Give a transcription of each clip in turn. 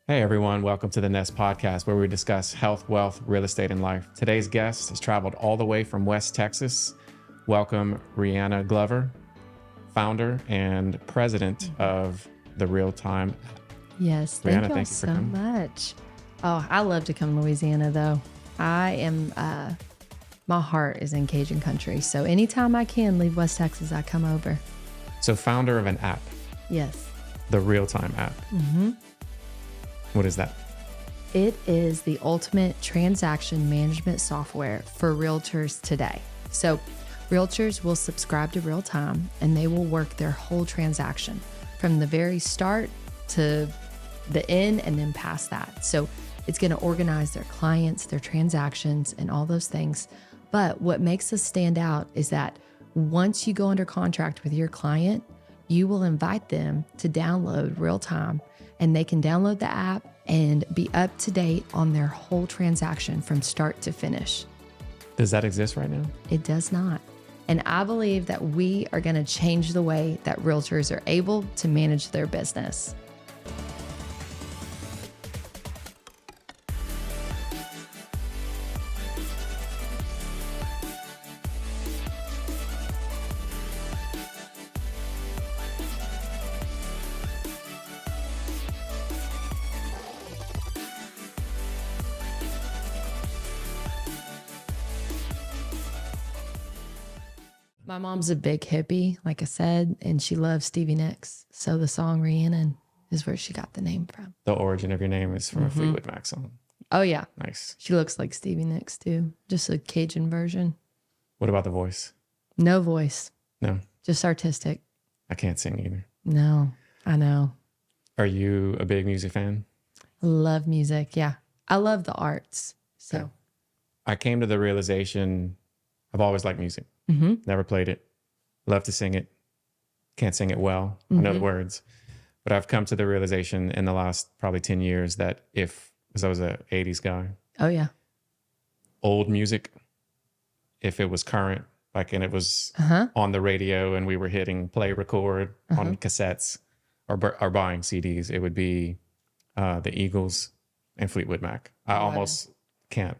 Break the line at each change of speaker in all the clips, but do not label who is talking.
Hey everyone, welcome to the Nest Podcast, where we discuss health, wealth, real estate, and life. Today's guest has traveled all the way from West Texas. Welcome, Reannah Glover, founder and president of the Real Time.
Yes,
Reannah,
thank you so much. Oh, I love to come to Louisiana, though. My heart is in Cajun country, so anytime I can leave West Texas, I come over.
So, founder of an app.
Yes.
The Real Time app.
Mm-hmm.
What is that?
It is the ultimate transaction management software for realtors today. So realtors will subscribe to Real Time and they will work their whole transaction from the very start to the end and then past that. So it's going to organize their clients, their transactions, and all those things. But what makes us stand out is that once you go under contract with your client, you will invite them to download Real Time, and they can download the app and be up to date on their whole transaction from start to finish.
Does that exist right now?
It does not. And I believe that we are going to change the way that realtors are able to manage their business. My mom's a big hippie, like I said, and she loves Stevie Nicks. So the song Reannah is where she got the name from.
The origin of your name is from a Fleetwood Mac song.
Oh, yeah.
Nice.
She looks like Stevie Nicks, too. Just a Cajun version.
What about the voice?
No voice.
No.
Just artistic.
I can't sing either.
No, I know.
Are you a big music fan?
I love music. Yeah. I love the arts. So.
Okay. I came to the realization I've always liked music.
Mm-hmm.
Never played it. Love to sing it. Can't sing it well. I know the words. But I've come to the realization in the last probably 10 years that because I was an 80s guy,
Oh, yeah.
old music, if it was current, like, and it was on the radio and we were hitting play record on cassettes or buying CDs, it would be the Eagles and Fleetwood Mac. I almost can't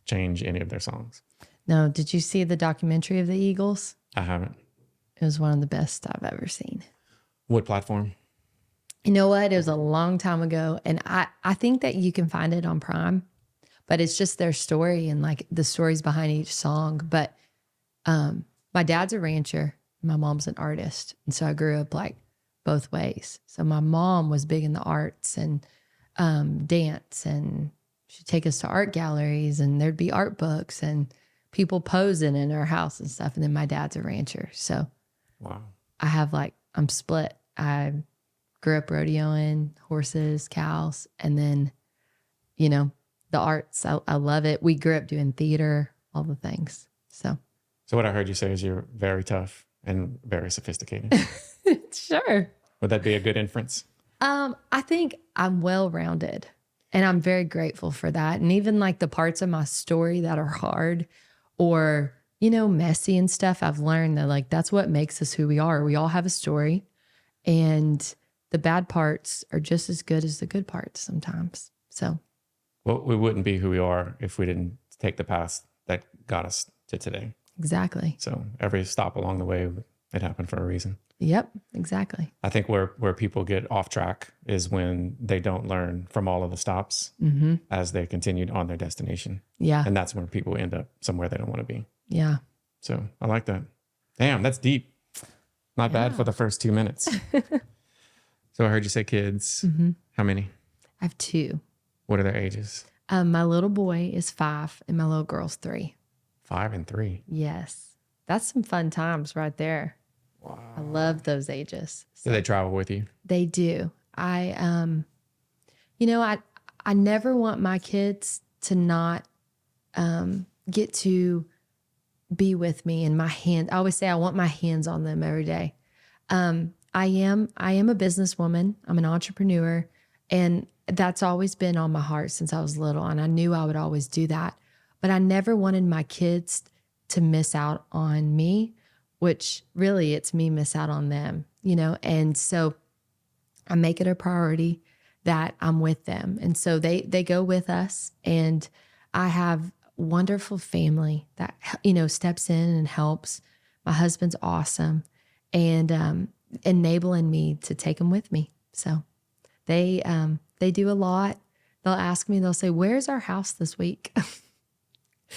change any of their songs.
No, did you see the documentary of the Eagles?
I haven't.
It was one of the best I've ever seen.
What platform?
You know what? It was a long time ago. And I think that you can find it on Prime, but it's just their story and like the stories behind each song. But my dad's a rancher. My mom's an artist. And so I grew up like both ways. So my mom was big in the arts and dance, and she'd take us to art galleries and there'd be art books and people posing in our house and stuff. And then my dad's a rancher. So
Wow.
I'm split. I grew up rodeoing horses, cows, and then, the arts. I love it. We grew up doing theater, all the things. So
what I heard you say is you're very tough and very sophisticated.
Sure.
Would that be a good inference?
I think I'm well-rounded, and I'm very grateful for that. And even like the parts of my story that are hard or, messy and stuff, I've learned that that's what makes us who we are. We all have a story, and the bad parts are just as good as the good parts sometimes. So,
well, we wouldn't be who we are if we didn't take the path that got us to today.
Exactly.
So every stop along the way, it happened for a reason.
Yep, exactly.
I think where people get off track is when they don't learn from all of the stops as they continued on their destination.
Yeah.
And that's when people end up somewhere they don't want to be.
Yeah.
So I like that. Damn, that's deep. Not bad for the first 2 minutes. So I heard you say kids. How many?
I have 2.
What are their ages?
My little boy is 5 and my little girl's 3.
5 and 3.
Yes. That's some fun times right there.
Wow.
I love those ages.
Do they travel with you?
They do. I never want my kids to not get to be with me in my hand. I always say I want my hands on them every day. I am a businesswoman. I'm an entrepreneur, and that's always been on my heart since I was little. And I knew I would always do that, but I never wanted my kids to miss out on me, which really it's me miss out on them, And so I make it a priority that I'm with them. And so they go with us, and I have wonderful family that, steps in and helps. My husband's awesome, and enabling me to take them with me. So they do a lot. They'll ask me, they'll say, "Where's our house this week?"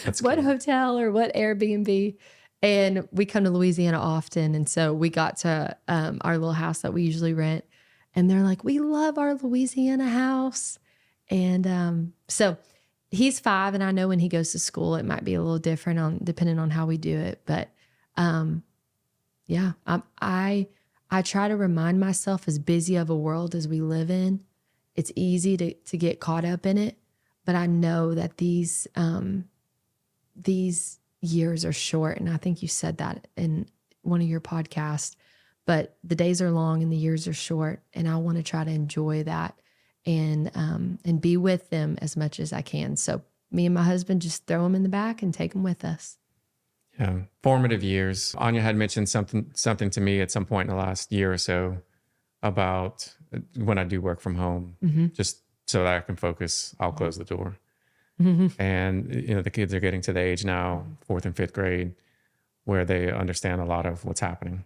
That's
what
cool.
hotel or what Airbnb? And we come to Louisiana often. And so we got to our little house that we usually rent. And they're like, "We love our Louisiana house." And so he's 5. And I know when he goes to school, it might be a little different depending on how we do it. But yeah, I try to remind myself, as busy of a world as we live in, it's easy to get caught up in it. But I know that these years are short. And I think you said that in one of your podcasts, but the days are long and the years are short. And I want to try to enjoy that and be with them as much as I can. So me and my husband just throw them in the back and take them with us.
Yeah. Formative years. Anya had mentioned something to me at some point in the last year or so about when I do work from home, just so that I can focus, I'll close the door. And, the kids are getting to the age now, 4th and 5th grade, where they understand a lot of what's happening.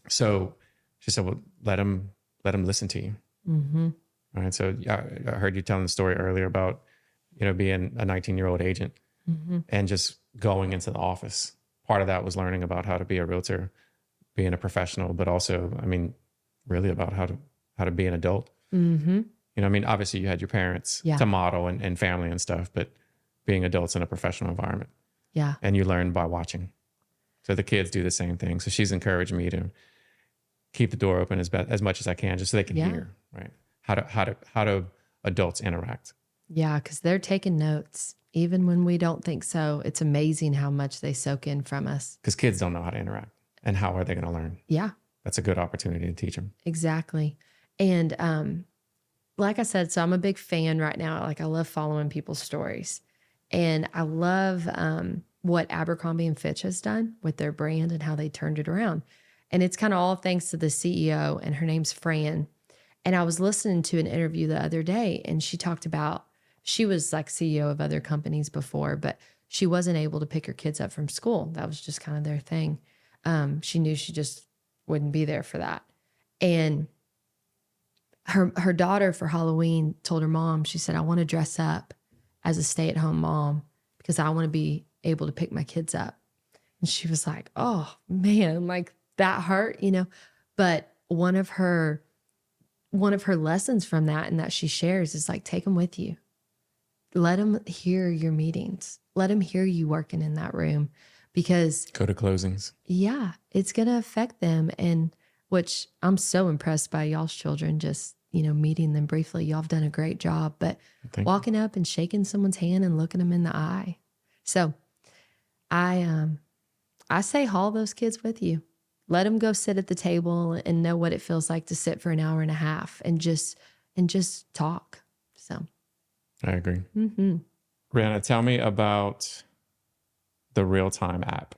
So she said, well, let them listen to you. All right. So I heard you telling the story earlier about, being a 19-year-old agent and just going into the office. Part of that was learning about how to be a realtor, being a professional, but also, really about how to be an adult. Obviously you had your parents to model and family and stuff, but being adults in a professional environment.
Yeah.
And you learn by watching. So the kids do the same thing. So she's encouraged me to keep the door open as much as I can, just so they can hear, right? How do adults interact?
Yeah. 'Cause they're taking notes. Even when we don't think so. It's amazing how much they soak in from us.
Because kids don't know how to interact. And how are they going to learn?
Yeah.
That's a good opportunity to teach them.
Exactly. And like I said, so I'm a big fan right now. Like, I love following people's stories. And I love what Abercrombie and Fitch has done with their brand and how they turned it around. And it's kind of all thanks to the CEO, and her name's Fran. And I was listening to an interview the other day, and she talked about, she was like CEO of other companies before, but she wasn't able to pick her kids up from school. That was just kind of their thing. She knew she just wouldn't be there for that. And her daughter for Halloween told her mom, she said, "I want to dress up as a stay-at-home mom because I want to be able to pick my kids up." And she was like, "Oh man, like that hurt, But one of her lessons from that, and that she shares, is like, take them with you. Let them hear your meetings. Let them hear you working in that room, because
go to closings.
Yeah, it's going to affect them. And which I'm so impressed by y'all's children, just, meeting them briefly. Y'all have done a great job, but walking up and shaking someone's hand and looking them in the eye. So I say, haul those kids with you. Let them go sit at the table and know what it feels like to sit for an hour and a half and just talk. So
I agree. Reannah, tell me about the Real-Time app.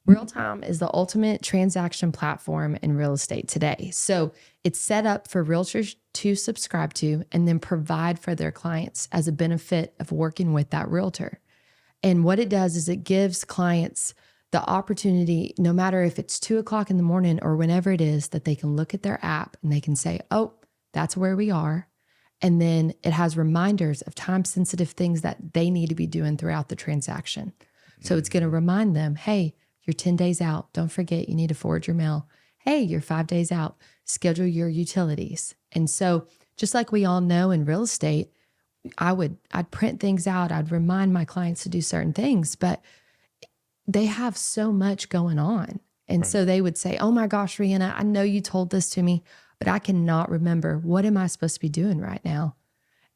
Real-Time is the ultimate transaction platform in real estate today. So it's set up for realtors to subscribe to and then provide for their clients as a benefit of working with that realtor. And what it does is it gives clients the opportunity, no matter if it's 2:00 in the morning or whenever it is, that they can look at their app and they can say, "Oh, that's where we are." And then it has reminders of time-sensitive things that they need to be doing throughout the transaction. So it's going to remind them, "Hey, you're 10 days out. Don't forget, you need to forward your mail. Hey, you're 5 days out. Schedule your utilities." And so just like we all know in real estate, I'd print things out. I'd remind my clients to do certain things, but they have so much going on. And so they would say, "Oh my gosh, Reannah, I know you told this to me, but I cannot remember. What am I supposed to be doing right now?"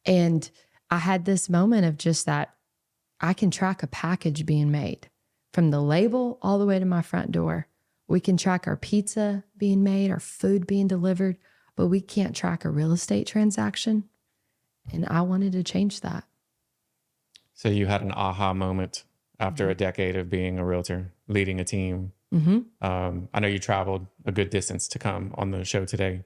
And I had this moment of just that I can track a package being made from the label all the way to my front door. We can track our pizza being made, our food being delivered, but we can't track a real estate transaction. And I wanted to change that.
So you had an aha moment after a decade of being a realtor, leading a team. I know you traveled a good distance to come on the show today.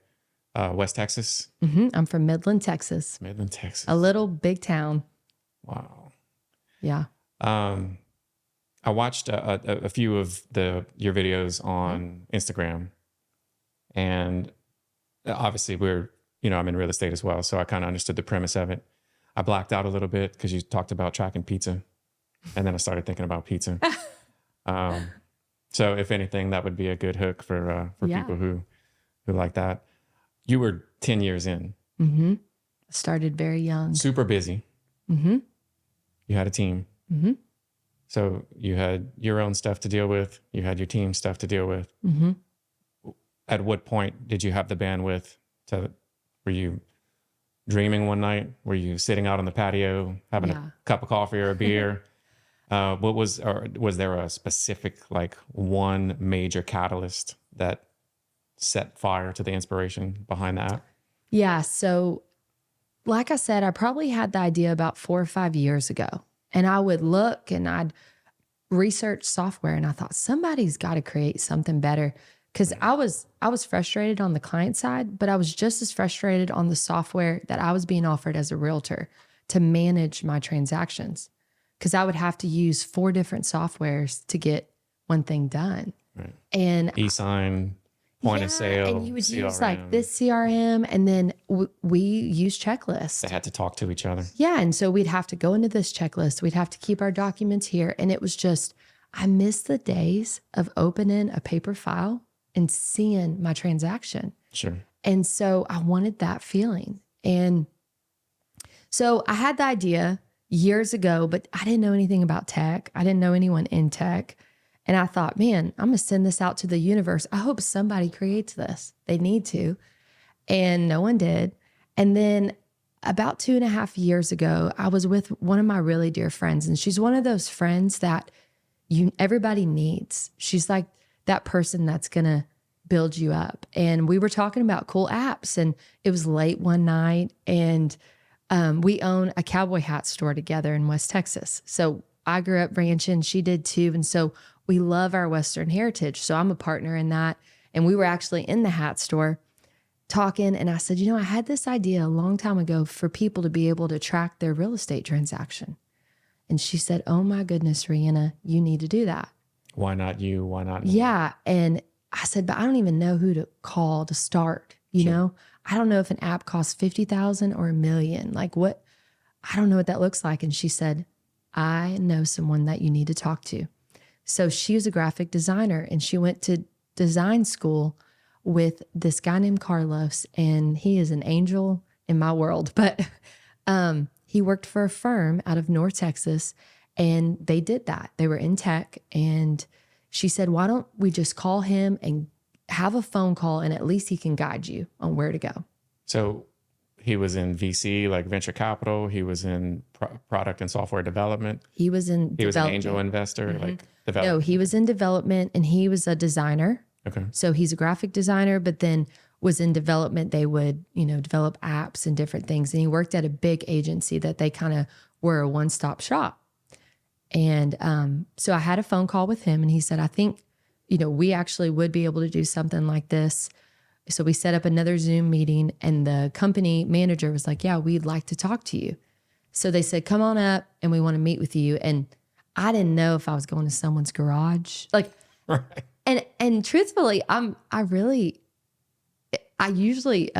West Texas.
I'm from Midland, Texas.
Midland, Texas.
A little big town.
Wow.
Yeah.
I watched a few of your videos on Instagram, and obviously I'm in real estate as well, so I kind of understood the premise of it. I blacked out a little bit because you talked about tracking pizza, and then I started thinking about pizza. So if anything, that would be a good hook for people who like that. You were 10 years in.
I started very young.
Super busy. You had a team. So you had your own stuff to deal with. You had your team stuff to deal with. At what point did you have the bandwidth were you dreaming one night? Were you sitting out on the patio having a cup of coffee or a beer? Was there a specific, like, one major catalyst that set fire to the inspiration behind that?
Yeah. So like I said, I probably had the idea about 4 or 5 years ago, and I would look and I'd research software, and I thought somebody's got to create something better. Cause I was frustrated on the client side, but I was just as frustrated on the software that I was being offered as a realtor to manage my transactions. Cause I would have to use 4 different softwares to get one thing done.
Right.
And
e-sign, point of sale,
and you would
CRM.
use like this CRM, and then we use checklists.
They had to talk to each other.
Yeah. And so we'd have to go into this checklist. We'd have to keep our documents here. And it was just, I miss the days of opening a paper file and seeing my transaction.
Sure.
And so I wanted that feeling. And so I had the idea years ago, but I didn't know anything about tech. I didn't know anyone in tech. And I thought, man, I'm going to send this out to the universe. I hope somebody creates this. They need to. And no one did. And then about 2.5 years ago, I was with one of my really dear friends. And she's one of those friends that everybody needs. She's like that person that's going to build you up. And we were talking about cool apps, and it was late one night, and we own a cowboy hat store together in West Texas. So I grew up ranching, she did too. And so we love our Western heritage. So I'm a partner in that. And we were actually in the hat store talking, and I said, I had this idea a long time ago for people to be able to track their real estate transaction. And she said, oh my goodness, Reannah, you need to do that.
Why not you? Why not me?
Yeah. And I said, but I don't even know who to call to start. You know, I don't know if an app costs 50,000 or $1 million. Like what? I don't know what that looks like. And she said, I know someone that you need to talk to. So she was a graphic designer, and she went to design school with this guy named Carlos, and he is an angel in my world. But he worked for a firm out of North Texas, and they did that. They were in tech, and she said, why don't we just call him and have a phone call, and at least he can guide you on where to go.
So he was in VC, like venture capital. He was in product and software development.
He was in
He was an angel investor, like development.
No, he was in development, and he was a designer.
Okay.
So he's a graphic designer, but then was in development. They would, develop apps and different things. And he worked at a big agency that they kind of were a one-stop shop. And so I had a phone call with him, and he said, I think, we actually would be able to do something like this. So we set up another Zoom meeting, and the company manager was like, yeah, we'd like to talk to you. So they said, come on up, and we want to meet with you. And I didn't know if I was going to someone's garage. Like,
right.
And truthfully, I usually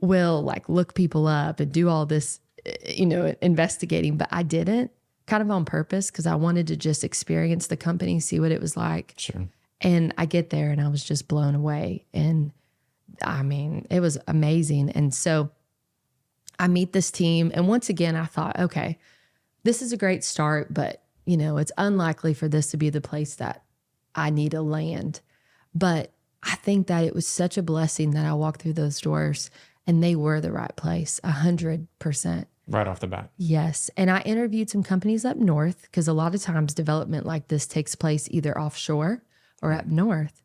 will like look people up and do all this, investigating, but I didn't, kind of on purpose, because I wanted to just experience the company, see what it was like.
Sure.
And I get there, and I was just blown away. And I mean, it was amazing. And so I meet this team, and once again, I thought, okay, this is a great start, but it's unlikely for this to be the place that I need to land. But I think that it was such a blessing that I walked through those doors, and they were the right place, 100%.
Right off the bat.
Yes. And I interviewed some companies up north, because a lot of times development like this takes place either offshore or up north.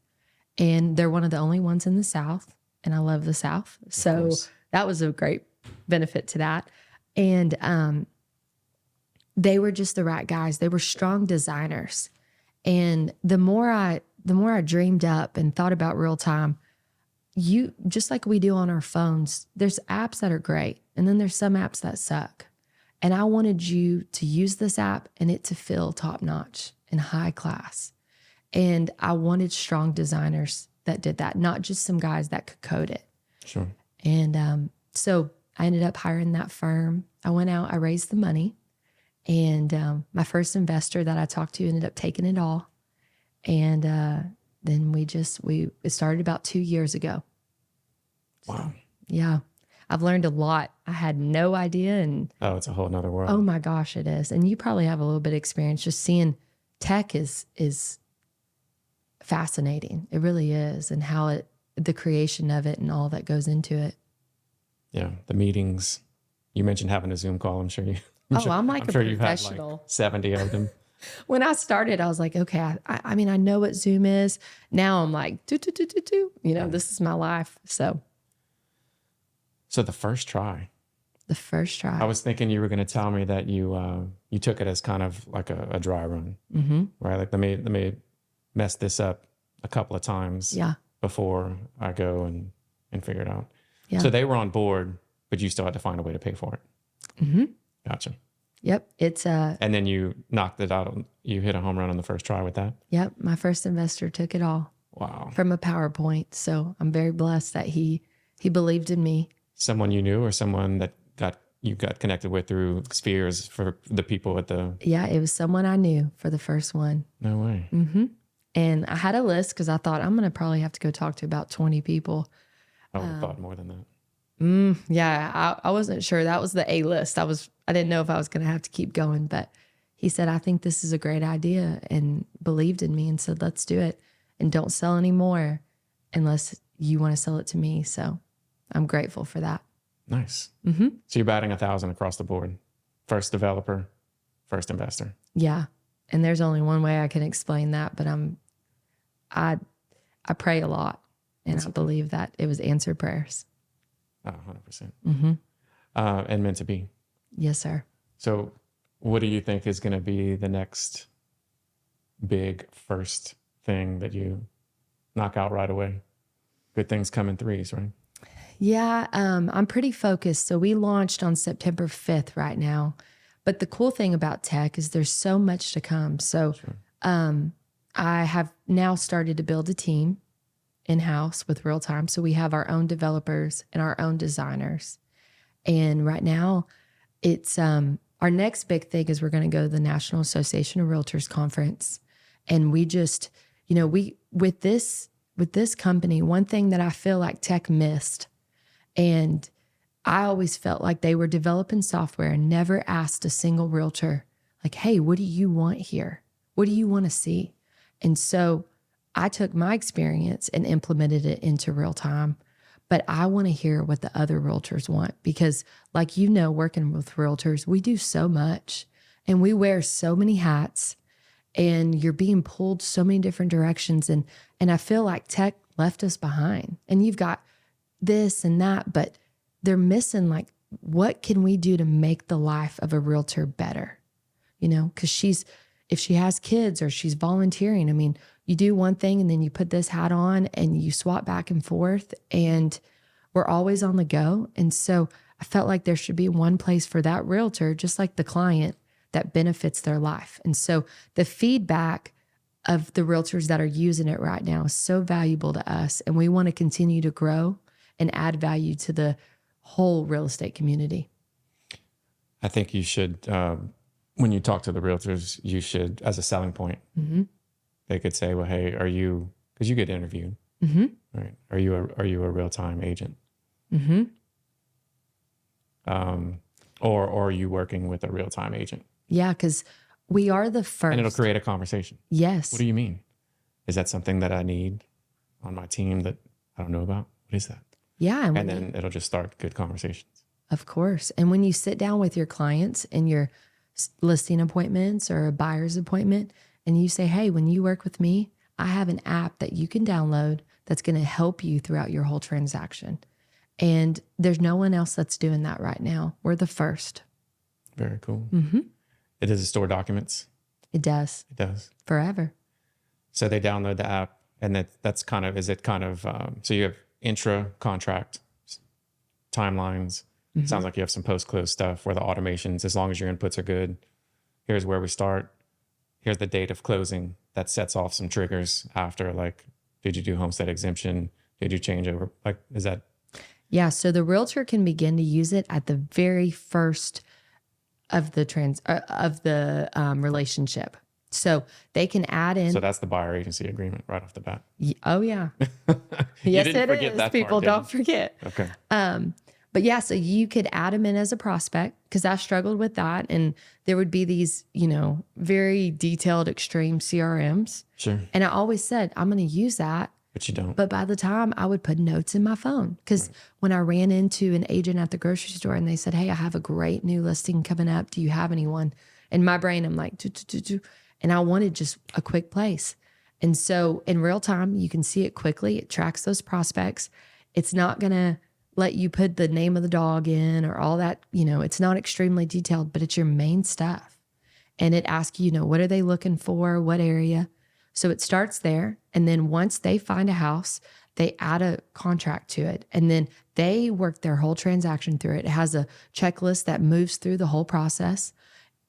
And they're one of the only ones in the South. And I love the South. So that was a great benefit to that. And they were just the right guys. They were strong designers. And the more I dreamed up and thought about real time, you, just like we do on our phones, there's apps that are great. And then there's some apps that suck. And I wanted you to use this app and it to feel top notch and high class. And I wanted strong designers that did that, not just some guys that could code it.
Sure.
And so I ended up hiring that firm. I went out, I raised the money. And my first investor that I talked to ended up taking it all. And then it started about 2 years ago.
Wow.
So, yeah. I've learned a lot. I had no idea. And
oh, it's a whole nother world.
Oh my gosh, it is. And you probably have a little bit of experience just seeing tech is fascinating. It really is. And how the creation of it and all that goes into it.
Yeah. The meetings. You mentioned having a Zoom call. I'm sure
I'm like
I'm
a
sure you've had
professional.
like 70 of them.
When I started, I was like, okay, I mean, I know what Zoom is. Now I'm like, this is my life. So
the first try.
I
was thinking you were going to tell me that you took it as kind of like a dry run, right? Like let me mess this up a couple of times before I go and figure it out. Yeah. So they were on board, but you still had to find a way to pay for it. Mm-hmm. Gotcha.
Yep.
And then you knocked it out. You hit a home run on the first try with that.
Yep. My first investor took it all.
Wow.
From a PowerPoint. So I'm very blessed that he believed in me.
Someone you knew or someone that you got connected with through Spheres for the people at the...
Yeah, it was someone I knew for the first one.
No way.
Mm-hmm. And I had a list because I thought I'm going to probably have to go talk to about 20 people.
I would have thought more than that.
Yeah, I wasn't sure. That was the A list. I didn't know if I was going to have to keep going, but he said, I think this is a great idea, and believed in me and said, let's do it. And don't sell anymore unless you want to sell it to me. So I'm grateful for that.
Nice. Mm-hmm. So you're batting 1,000 across the board. First developer, first investor.
Yeah. And there's only one way I can explain that, but I pray a lot, and I believe that it was answered prayers.
Oh, 100%. Mm-hmm. And meant to be.
Yes, sir.
So what do you think is going to be the next big first thing that you knock out right away? Good things come in threes, right?
Yeah, I'm pretty focused. So we launched on September 5th right now. But the cool thing about tech is there's so much to come. So sure. I have now started to build a team in-house with Real Time. So we have our own developers and our own designers. And right now it's our next big thing is we're going to go to the National Association of Realtors conference. And we just, with this company, one thing that I feel like tech missed, and I always felt like they were developing software and never asked a single realtor, like, hey, what do you want here? What do you want to see? And so I took my experience and implemented it into Real Time. But I want to hear what the other realtors want, because like, working with realtors, we do so much and we wear so many hats, and you're being pulled so many different directions. And I feel like tech left us behind, and you've got this and that, but they're missing, like, what can we do to make the life of a realtor better? Because if she has kids or she's volunteering, I mean, you do one thing and then you put this hat on and you swap back and forth, and we're always on the go. And so I felt like there should be one place for that realtor, just like the client, that benefits their life. And so the feedback of the realtors that are using it right now is so valuable to us. And we want to continue to grow and add value to the whole real estate community.
I think you should, when you talk to the realtors, you should, as a selling point, they could say, well, hey, because you get interviewed, right? Are you a real-time agent? Or are you working with a real-time agent? Yeah,
because we are the first.
And it'll create a conversation.
Yes.
What do you mean? Is that something that I need on my team that I don't know about? What is that?
Yeah.
And then it'll just start good conversations.
Of course. And when you sit down with your clients in your listing appointments or a buyer's appointment, and you say, hey, when you work with me, I have an app that you can download that's going to help you throughout your whole transaction. And there's no one else that's doing that right now. We're the first.
Very cool. It does store documents.
It does.
It does.
Forever.
So they download the app, and that's kind of, is it kind of, so you have intra contract timelines. Sounds like you have some post-close stuff where the automations, as long as your inputs are good, here's where we start. Here's the date of closing. That sets off some triggers after, like, did you do homestead exemption? Did you change over? Like, is that?
Yeah. So the realtor can begin to use it at the very first of the relationship. So they can add in.
So that's the buyer agency agreement right off the bat.
Oh yeah.
You
Yes,
didn't
it
forget
is.
that
People
part,
don't forget.
Okay.
But yeah, so you could add them in as a prospect, because I struggled with that. And there would be these, very detailed, extreme CRMs.
Sure.
And I always said, I'm going to use that.
But you don't.
But by the time I would put notes in my phone, because when I ran into an agent at the grocery store and they said, hey, I have a great new listing coming up. Do you have anyone? In my brain, I'm like, and I wanted just a quick place. And so in real time, you can see it quickly. It tracks those prospects. It's not going to let you put the name of the dog in or all that. It's not extremely detailed, but it's your main stuff. And it asks you, what are they looking for? What area? So it starts there. And then once they find a house, they add a contract to it. And then they work their whole transaction through it. It has a checklist that moves through the whole process.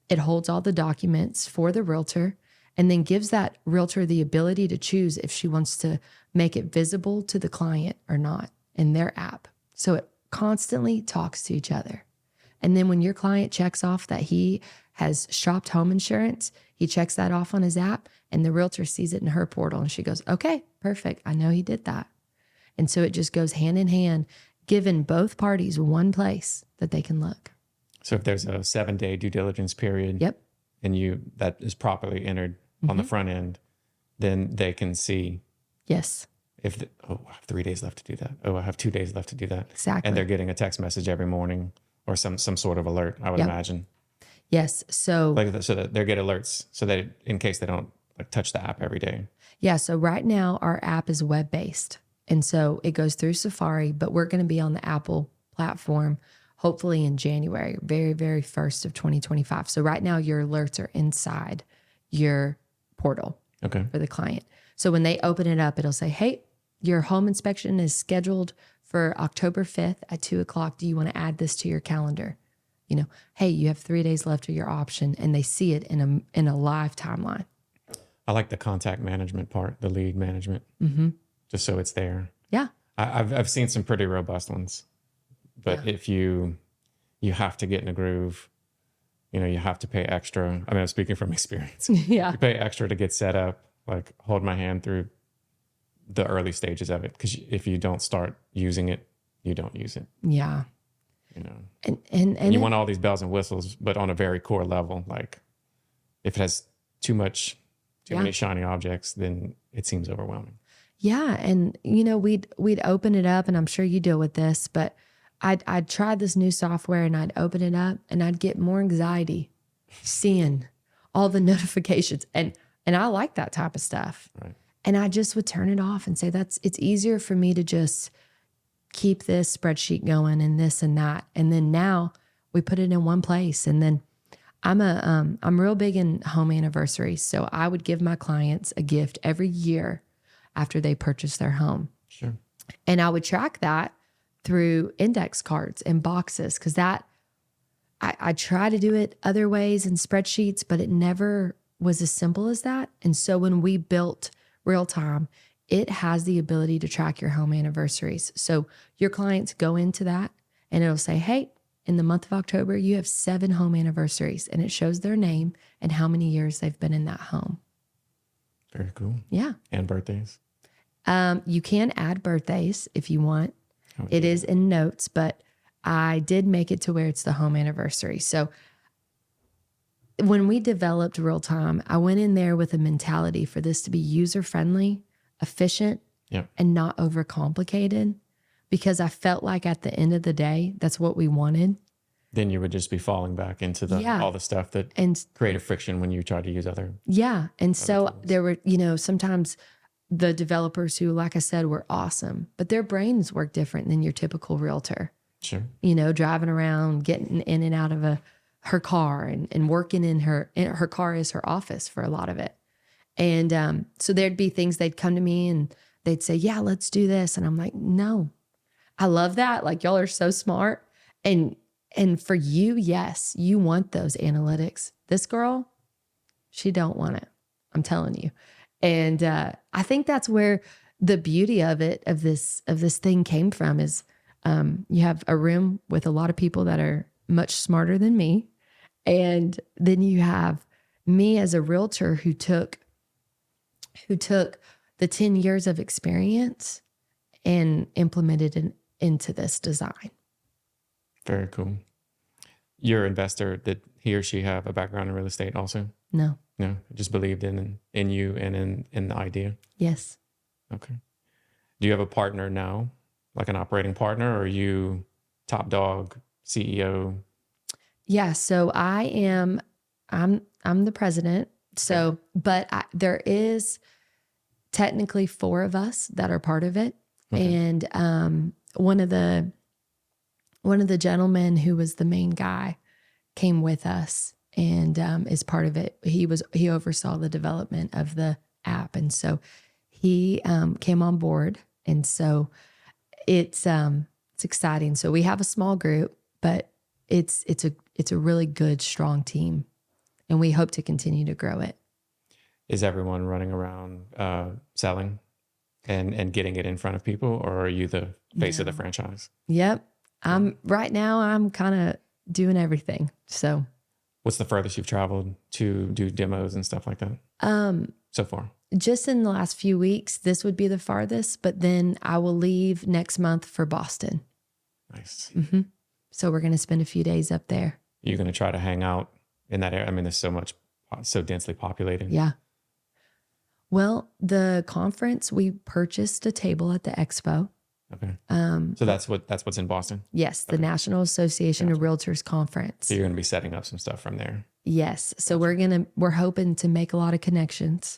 It holds all the documents for the realtor and then gives that realtor the ability to choose if she wants to make it visible to the client or not in their app. So it constantly talks to each other. And then when your client checks off that he has shopped home insurance, he checks that off on his app and the realtor sees it in her portal and she goes, okay, perfect. I know he did that. And so it just goes hand in hand, giving both parties one place that they can look.
So if there's a 7-day due diligence period,
Yep.
and that is properly entered on the front end, then they can see.
Yes.
I have 3 days left to do that. Oh, I have 2 days left to do that.
Exactly.
And they're getting a text message every morning or some sort of alert, I would imagine.
Yes. So
So that they get alerts so that in case they don't touch the app every day.
yeah. So right now our app is web-based. And so it goes through Safari, but we're going to be on the Apple platform hopefully in January, very, very first of 2025. So right now your alerts are inside your portal for the client. So when they open it up, it'll say, hey, your home inspection is scheduled for October 5th at 2:00. Do you want to add this to your calendar? Hey, you have 3 days left of your option, and they see it in a live timeline.
I like the contact management part, the lead management, just so it's there.
Yeah.
I've seen some pretty robust ones, but if you have to get in a groove, you have to pay extra. I mean, I'm speaking from experience.
Yeah.
You pay extra to get set up, hold my hand through the early stages of it. Because if you don't start using it, you don't use it.
Yeah.
And you want all these bells and whistles, but on a very core level. Like if it has too many shiny objects, then it seems overwhelming.
Yeah. And, we'd open it up, and I'm sure you deal with this, but I'd try this new software and I'd open it up and I'd get more anxiety seeing all the notifications. And I like that type of stuff.
Right.
And I just would turn it off and say, it's easier for me to just keep this spreadsheet going and this and that. And then now we put it in one place. And then I'm real big in home anniversaries. So I would give my clients a gift every year after they purchase their home.
Sure.
And I would track that through index cards and boxes, because I try to do it other ways in spreadsheets, but it never was as simple as that. And so when we built Real Time, it has the ability to track your home anniversaries. So your clients go into that and it'll say, hey, in the month of October, you have 7 home anniversaries, and it shows their name and how many years they've been in that home.
Very cool.
Yeah.
And birthdays.
You can add birthdays if you want. It is in notes, but I did make it to where it's the home anniversary. So when we developed Real Time, I went in there with a mentality for this to be user-friendly, efficient, and not overcomplicated, because I felt like at the end of the day, that's what we wanted.
Then you would just be falling back into all the stuff that created friction when you tried to use other.
Yeah. And so
tools.
there were, sometimes the developers who, like I said, were awesome, but their brains work different than your typical realtor.
Sure.
Driving around, getting in and out of her car and working in her car is her office for a lot of it. And so there'd be things they'd come to me and they'd say, yeah, let's do this. And I'm like, no, I love that. Like, y'all are so smart. And for you, yes, you want those analytics. This girl, she don't want it. I'm telling you. And I think that's where the beauty of it, of this thing came from is you have a room with a lot of people that are much smarter than me. And then you have me as a realtor who took the 10 years of experience and implemented it into this design.
Very cool. Your investor, did he or she have a background in real estate also?
No.
No, just believed in you and in the idea?
Yes.
Okay. Do you have a partner now, like an operating partner, or are you top dog, CEO?
Yeah. So I'm the president. So, but there is technically 4 of us that are part of it. Okay. And one of the gentlemen who was the main guy came with us and is part of it. He oversaw the development of the app. And so he came on board. And so it's exciting. So we have a small group, but it's a really good, strong team. And we hope to continue to grow it.
Is everyone running around selling and getting it in front of people, or are you the face of the franchise?
Yep. Right now I'm kind of doing everything. So
what's the furthest you've traveled to do demos and stuff like that? So far?
Just in the last few weeks, this would be the farthest, but then I will leave next month for Boston.
Nice.
Mm-hmm. So we're going to spend a few days up there.
You're going to try to hang out in that area? I mean, there's so densely populated.
Yeah. Well, the conference, we purchased a table at the expo.
Okay. So that's what's in Boston?
Yes. The National Association of Realtors Conference.
So you're going to be setting up some stuff from there?
Yes. So we're hoping to make a lot of connections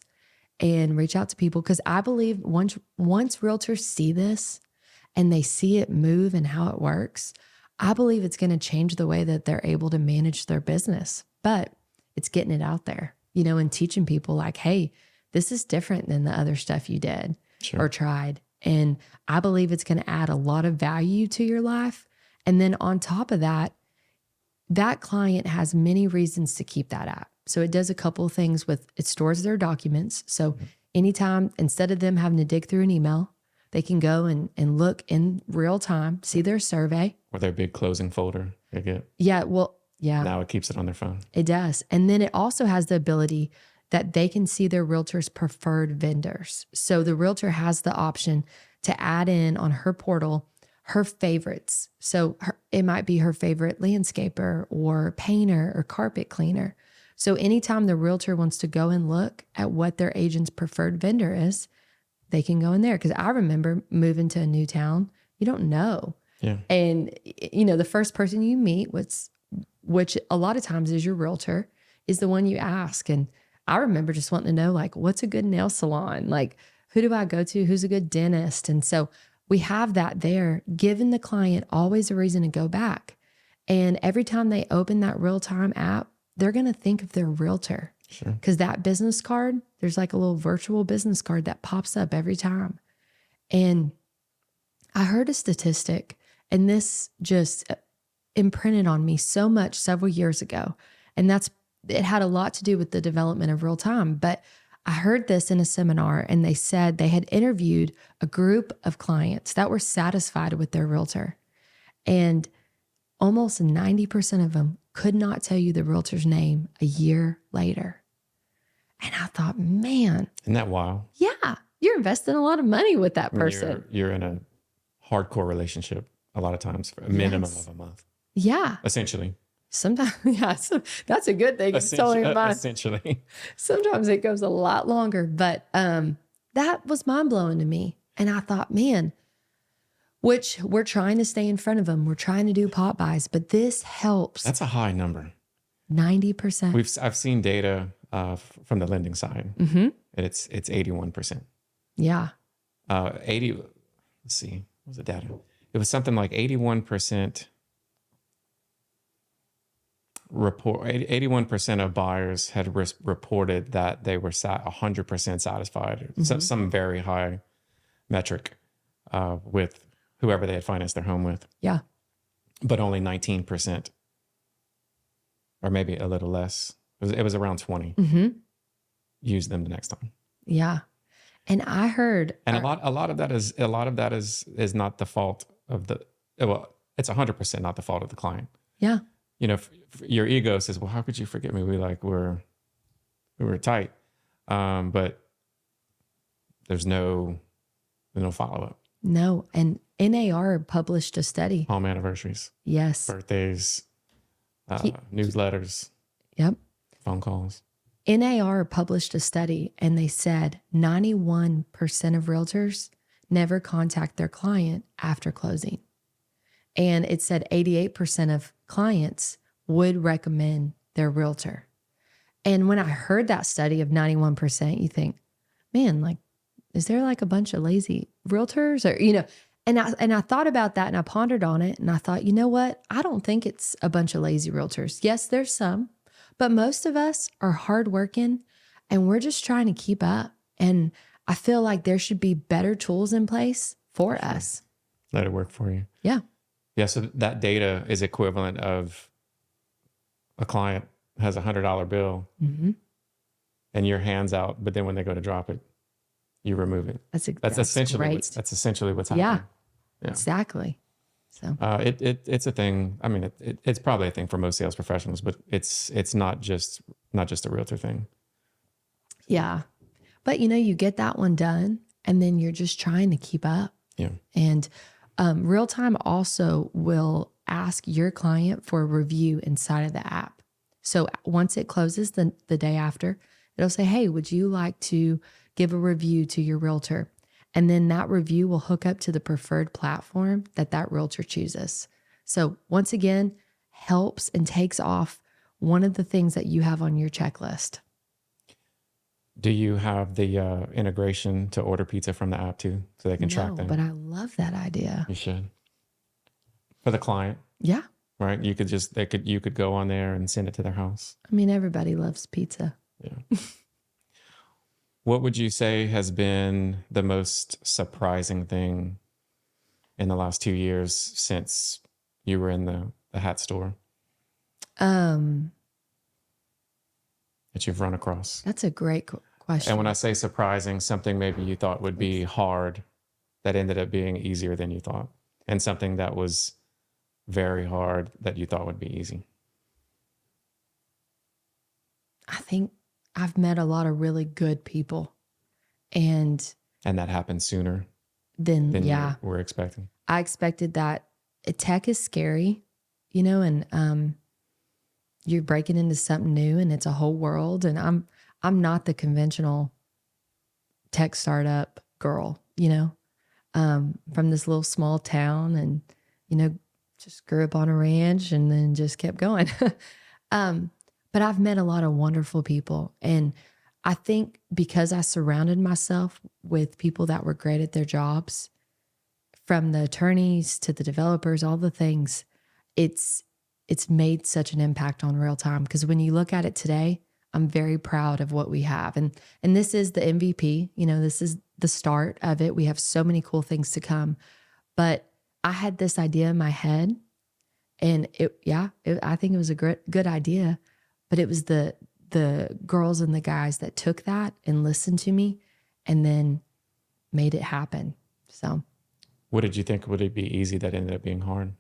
and reach out to people. Cause I believe once realtors see this and they see it move and how it works, I believe it's going to change the way that they're able to manage their business. But it's getting it out there, and teaching people like, hey, this is different than the other stuff you did or tried. And I believe it's going to add a lot of value to your life. And then on top of that, that client has many reasons to keep that app. So it does a couple of things it stores their documents. So anytime, instead of them having to dig through an email, they can go and look in real time, see their survey.
Or their big closing folder they get.
Yeah, well, yeah.
Now it keeps it on their phone.
It does. And then it also has the ability that they can see their realtor's preferred vendors. So the realtor has the option to add in on her portal her favorites. So it might be her favorite landscaper or painter or carpet cleaner. So anytime the realtor wants to go and look at what their agent's preferred vendor is, they can go in there. Because I remember moving to a new town, you don't know.
Yeah.
And, the first person you meet, which a lot of times is your realtor, is the one you ask. And I remember just wanting to know, like, what's a good nail salon? Like, who do I go to? Who's a good dentist? And so we have that there, giving the client always a reason to go back. And every time they open that real-time app, they're going to think of their realtor.
Sure.
Because that business card, there's like a little virtual business card that pops up every time. And I heard a statistic, and this just imprinted on me so much several years ago. And it had a lot to do with the development of real time. But I heard this in a seminar, and they said they had interviewed a group of clients that were satisfied with their realtor. And almost 90% of them could not tell you the realtor's name a year later. And I thought, man.
Isn't that wild?
Yeah. You're investing a lot of money with that person.
You're in a hardcore relationship a lot of times for a minimum of a month.
Yeah.
Essentially.
Sometimes, yeah, so that's a good thing.
Essentially.
Sometimes it goes a lot longer, but that was mind blowing to me. And I thought, man, which we're trying to stay in front of them. We're trying to do pop buys, but this helps.
That's a high number.
90%.
I've seen data from the lending side, and it's 81%.
Yeah.
80. Let's see, what was the data? It was something like 81%. 81% of buyers had reported that they were 100% satisfied. Some very high metric with whoever they had financed their home with.
Yeah.
But only 19%, or maybe a little less. It was around 20. Use them the next time.
Yeah. And I heard,
and a lot of that is not the fault of the, well, it's 100% not the fault of the client.
Yeah.
You know, if your ego says, well, how could you forget me? We were tight. But there's no follow-up.
No. And NAR published a study.
Home anniversaries.
Yes.
Birthdays, newsletters.
Yep.
Phone calls.
NAR published a study and they said 91% of realtors never contact their client after closing. And it said 88% of clients would recommend their realtor. And when I heard that study of 91%, you think, man, like, is there like a bunch of lazy realtors or, you know, and I thought about that and I pondered on it and I thought, you know what? I don't think it's a bunch of lazy realtors. Yes, there's some, but most of us are hardworking and we're just trying to keep up. And I feel like there should be better tools in place for us.
Let it work for you.
Yeah.
Yeah. So that data is equivalent of a client has $100 bill and your hand's out, but then when they go to drop it, you remove it. That's essentially what's happening.
Yeah. Exactly. So
it's a thing. I mean, it's probably a thing for most sales professionals, but it's not just a realtor thing.
Yeah. But you know, you get that one done and then you're just trying to keep up.
Yeah.
And Real Time also will ask your client for a review inside of the app. So once it closes the day after, it'll say, hey, would you like to give a review to your realtor? And then that review will hook up to the preferred platform that realtor chooses. So once again, helps and takes off one of the things that you have on your checklist.
Do you have the integration to order pizza from the app too, so they can track them?
But I love that idea.
You should. For the client.
Yeah.
Right. You could go on there and send it to their house.
I mean, everybody loves pizza.
Yeah. What would you say has been the most surprising thing in the last 2 years since you were in the hat store? That you've run across?
That's a great question.
And when I say surprising, something maybe you thought would be hard that ended up being easier than you thought, and something that was very hard that you thought would be easy.
I think I've met a lot of really good people, and
that happened sooner
than
you were expecting.
I expected that. Tech is scary, you know, and you're breaking into something new and it's a whole world. And I'm not the conventional tech startup girl, you know, from this little small town and, you know, just grew up on a ranch and then just kept going. But I've met a lot of wonderful people. And I think because I surrounded myself with people that were great at their jobs, from the attorneys to the developers, all the things, it's made such an impact on Real Time. Because when you look at it today, I'm very proud of what we have. And this is the MVP, you know, this is the start of it. We have so many cool things to come. But I had this idea in my head and I think it was a good idea, but it was the girls and the guys that took that and listened to me and then made it happen. So
what did you think? Would it be easy that ended up being hard?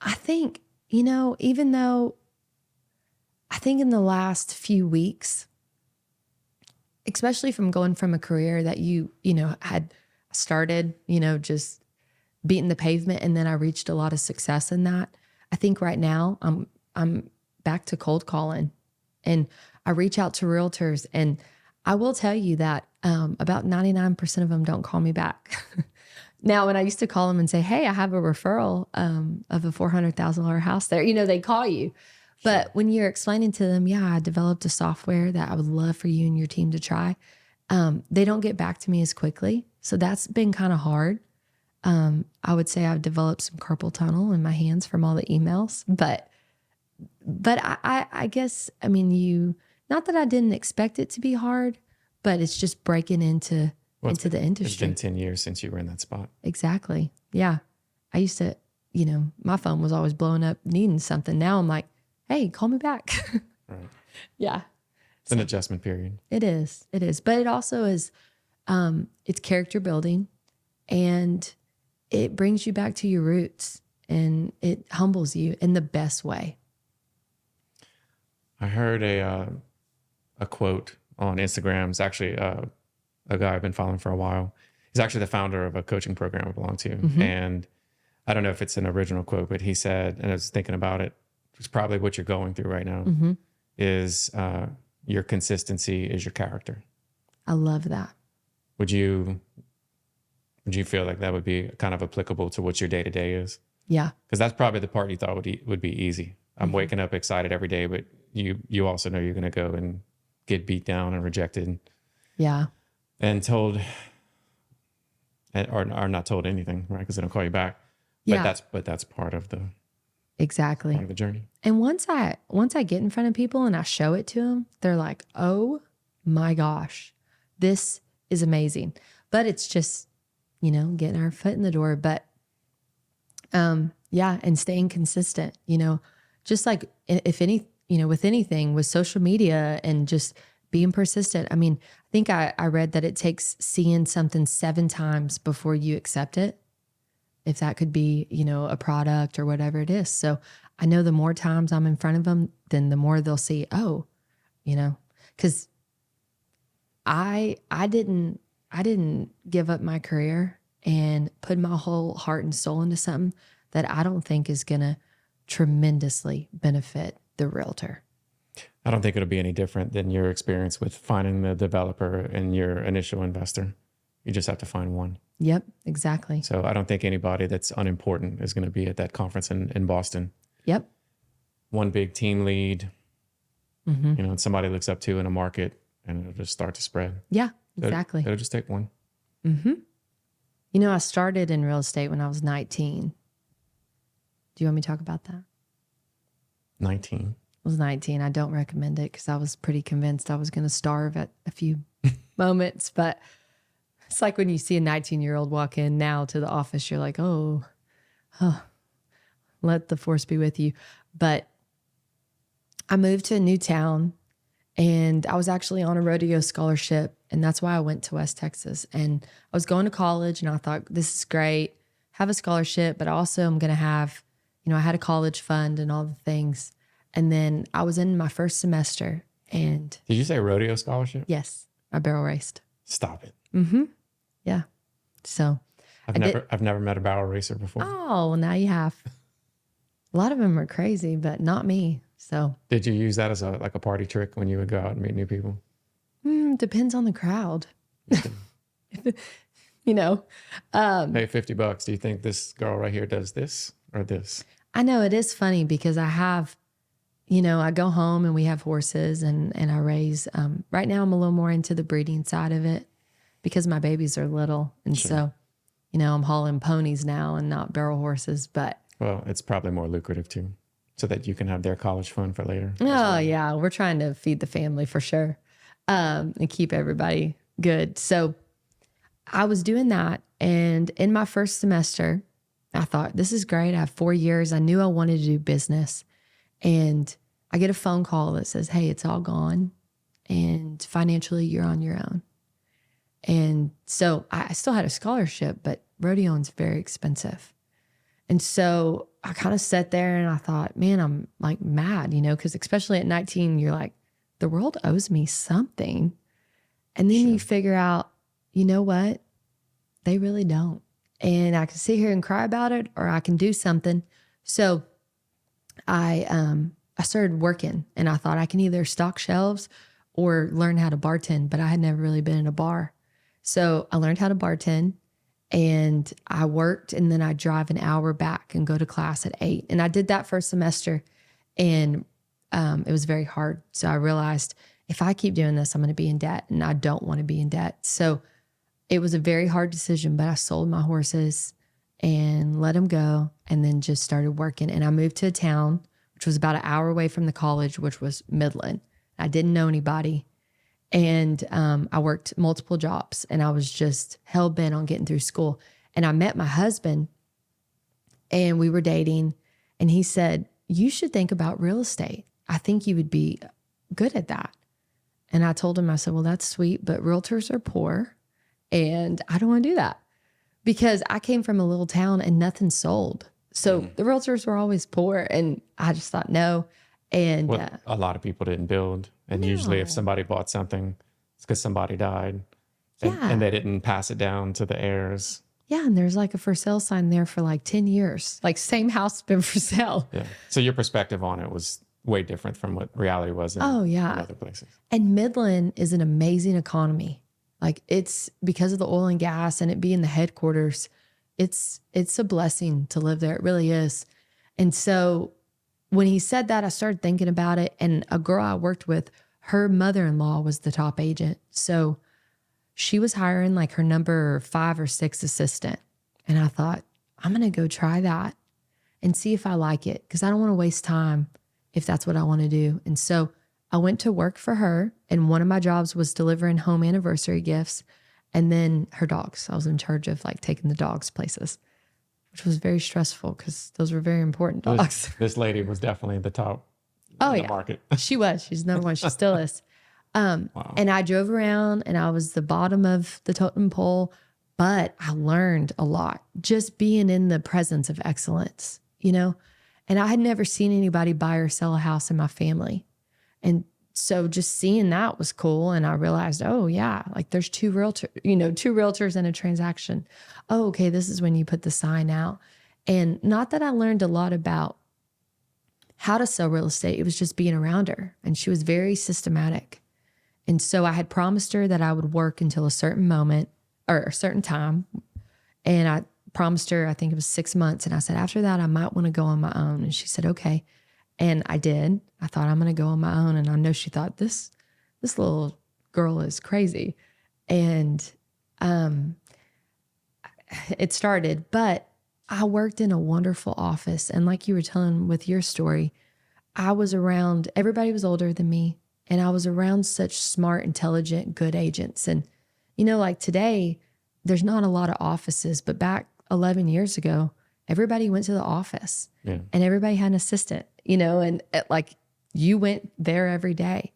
I think, you know, even though I think in the last few weeks, especially from going from a career that you know, had started, you know, just beating the pavement, and then I reached a lot of success in that. I think right now I'm back to cold calling, and I reach out to realtors, and I will tell you that about 99% of them don't call me back. Now, when I used to call them and say, hey, I have a referral of a $400,000 house there, you know, they call you. But when you're explaining to them, yeah, I developed a software that I would love for you and your team to try, they don't get back to me as quickly. So that's been kind of hard. I would say I've developed some carpal tunnel in my hands from all the emails. But I guess, I mean, not that I didn't expect it to be hard, but it's just breaking into the industry.
It's been 10 years since you were in that spot.
Exactly. Yeah. I used to, my phone was always blowing up needing something. Now I'm like, hey, call me back.
Right.
Yeah.
It's an adjustment period.
It is. It is. But it also is, it's character building, and it brings you back to your roots, and it humbles you in the best way.
I heard a quote on Instagram. It's actually a guy I've been following for a while. He's actually the founder of a coaching program I belong to. Mm-hmm. And I don't know if it's an original quote, but he said, and I was thinking about it, it's probably what you're going through right now, mm-hmm. is your consistency is your character.
I love that.
Would you feel like that would be kind of applicable to what your day-to-day is?
Yeah.
Because that's probably the part you thought would be easy. I'm mm-hmm. waking up excited every day, but you also know you're going to go and get beat down and rejected.
Yeah.
And told, or not told anything, right? Because they don't call you back. But
yeah.
That's part of the
exactly
part of the journey.
And once I get in front of people and I show it to them, they're like, "Oh my gosh, this is amazing." But it's just, getting our foot in the door. But yeah, and staying consistent. Just like if any, with anything, with social media and just being persistent. I mean, I think I read that it takes seeing something 7 times before you accept it. If that could be, a product or whatever it is. So I know the more times I'm in front of them, then the more they'll see, because I didn't give up my career and put my whole heart and soul into something that I don't think is going to tremendously benefit the realtor.
I don't think it'll be any different than your experience with finding the developer and your initial investor. You just have to find one.
Yep, exactly.
So I don't think anybody that's unimportant is going to be at that conference in Boston.
Yep.
One big team lead,
mm-hmm.
And somebody looks up to in a market, and it'll just start to spread.
Yeah, exactly.
It'll just take one.
Mm-hmm. I started in real estate when I was 19. Do you want me to talk about that?
19.
I was 19. I don't recommend it because I was pretty convinced I was going to starve at a few moments. But it's like when you see a 19-year-old walk in now to the office, you're like, oh, let the force be with you. But I moved to a new town, and I was actually on a rodeo scholarship, and that's why I went to West Texas. And I was going to college, and I thought, this is great, have a scholarship, but also I'm going to have, I had a college fund and all the things. And then I was in my first semester, and...
Did you say rodeo scholarship?
Yes, I barrel raced.
Stop it.
Mm-hmm. Yeah. So...
I've never met a barrel racer before.
Oh, well, now you have. A lot of them are crazy, but not me. So... Did
you use that as a party trick when you would go out and meet new people?
Depends on the crowd.
Hey, $50. Do you think this girl right here does this or this?
I know it is funny because I have, I go home and we have horses and I raise, right now I'm a little more into the breeding side of it because my babies are little. And
sure.
So, I'm hauling ponies now and not barrel horses, but.
Well, it's probably more lucrative too, so that you can have their college fund for later.
Oh well. Yeah. We're trying to feed the family for sure. And keep everybody good. So I was doing that. And in my first semester, I thought, this is great. I have 4 years. I knew I wanted to do business. And I get a phone call that says, hey, it's all gone. And financially, you're on your own. And so I still had a scholarship, but rodeoing's very expensive. And so I kind of sat there and I thought, man, I'm like mad, because especially at 19, you're like, the world owes me something. And then
sure.
you figure out, you know what? They really don't. And I can sit here and cry about it, or I can do something. So I started working, and I thought I can either stock shelves or learn how to bartend, but I had never really been in a bar. So I learned how to bartend, and I worked, and then I drive an hour back and go to class at 8. And I did that for a semester, and it was very hard. So I realized if I keep doing this, I'm going to be in debt, and I don't want to be in debt. So it was a very hard decision, but I sold my horses and let them go, and then just started working. And I moved to a town, which was about an hour away from the college, which was Midland. I didn't know anybody. And I worked multiple jobs, and I was just hell bent on getting through school. And I met my husband, and we were dating, and he said, "You should think about real estate. I think you would be good at that." And I told him, I said, "Well, that's sweet, but realtors are poor, and I don't want to do that." Because I came from a little town and nothing sold. So the realtors were always poor. And I just thought, no. And
well, a lot of people didn't build. And usually if somebody bought something, it's because somebody died. And they didn't pass it down to the heirs.
Yeah. And there's like a for sale sign there for like 10 years. Like same house been for sale.
Yeah. So your perspective on it was way different from what reality was in other places.
And Midland is an amazing economy. Like it's because of the oil and gas and it being the headquarters, it's a blessing to live there. It really is. And so when he said that, I started thinking about it. And a girl I worked with, her mother-in-law was the top agent. So she was hiring like her number 5 or 6 assistant. And I thought, I'm going to go try that and see if I like it. Because I don't want to waste time if that's what I want to do. And so I went to work for her, and one of my jobs was delivering home anniversary gifts, and then her dogs. I was in charge of like taking the dogs places, which was very stressful because those were very important dogs.
This lady was definitely the top in the market.
She was. She's number one. She still is.
Wow.
And I drove around, and I was the bottom of the totem pole, but I learned a lot just being in the presence of excellence, you know? And I had never seen anybody buy or sell a house in my family. And so just seeing that was cool. And I realized, oh yeah, like there's 2 realtors in a transaction. Oh, okay. This is when you put the sign out. And not that I learned a lot about how to sell real estate. It was just being around her, and she was very systematic. And so I had promised her that I would work until a certain moment or a certain time. And I promised her, I think it was 6 months. And I said, after that, I might want to go on my own. And she said, okay. And I did. I thought, I'm going to go on my own. And I know she thought this little girl is crazy. And it started, but I worked in a wonderful office. And like you were telling with your story, I was around, everybody was older than me. And I was around such smart, intelligent, good agents. And, you know, like today, there's not a lot of offices, but back 11 years ago, everybody went to the office and everybody had an assistant, you know, and like you went there every day.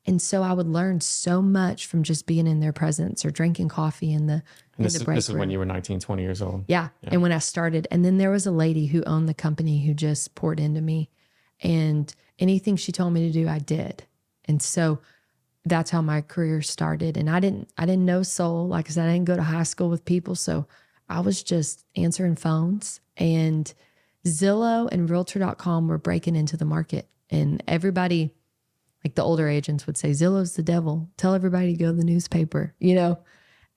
And so I would learn so much from just being in their presence or drinking coffee in the break room.
This is when you were 19, 20 years old.
Yeah. And when I started, and then there was a lady who owned the company who just poured into me, and anything she told me to do, I did. And so that's how my career started. And I didn't know soul. Like I said, I didn't go to high school with people. So I was just answering phones, and Zillow and Realtor.com were breaking into the market. And everybody, like the older agents would say, Zillow's the devil. Tell everybody to go to the newspaper, you know?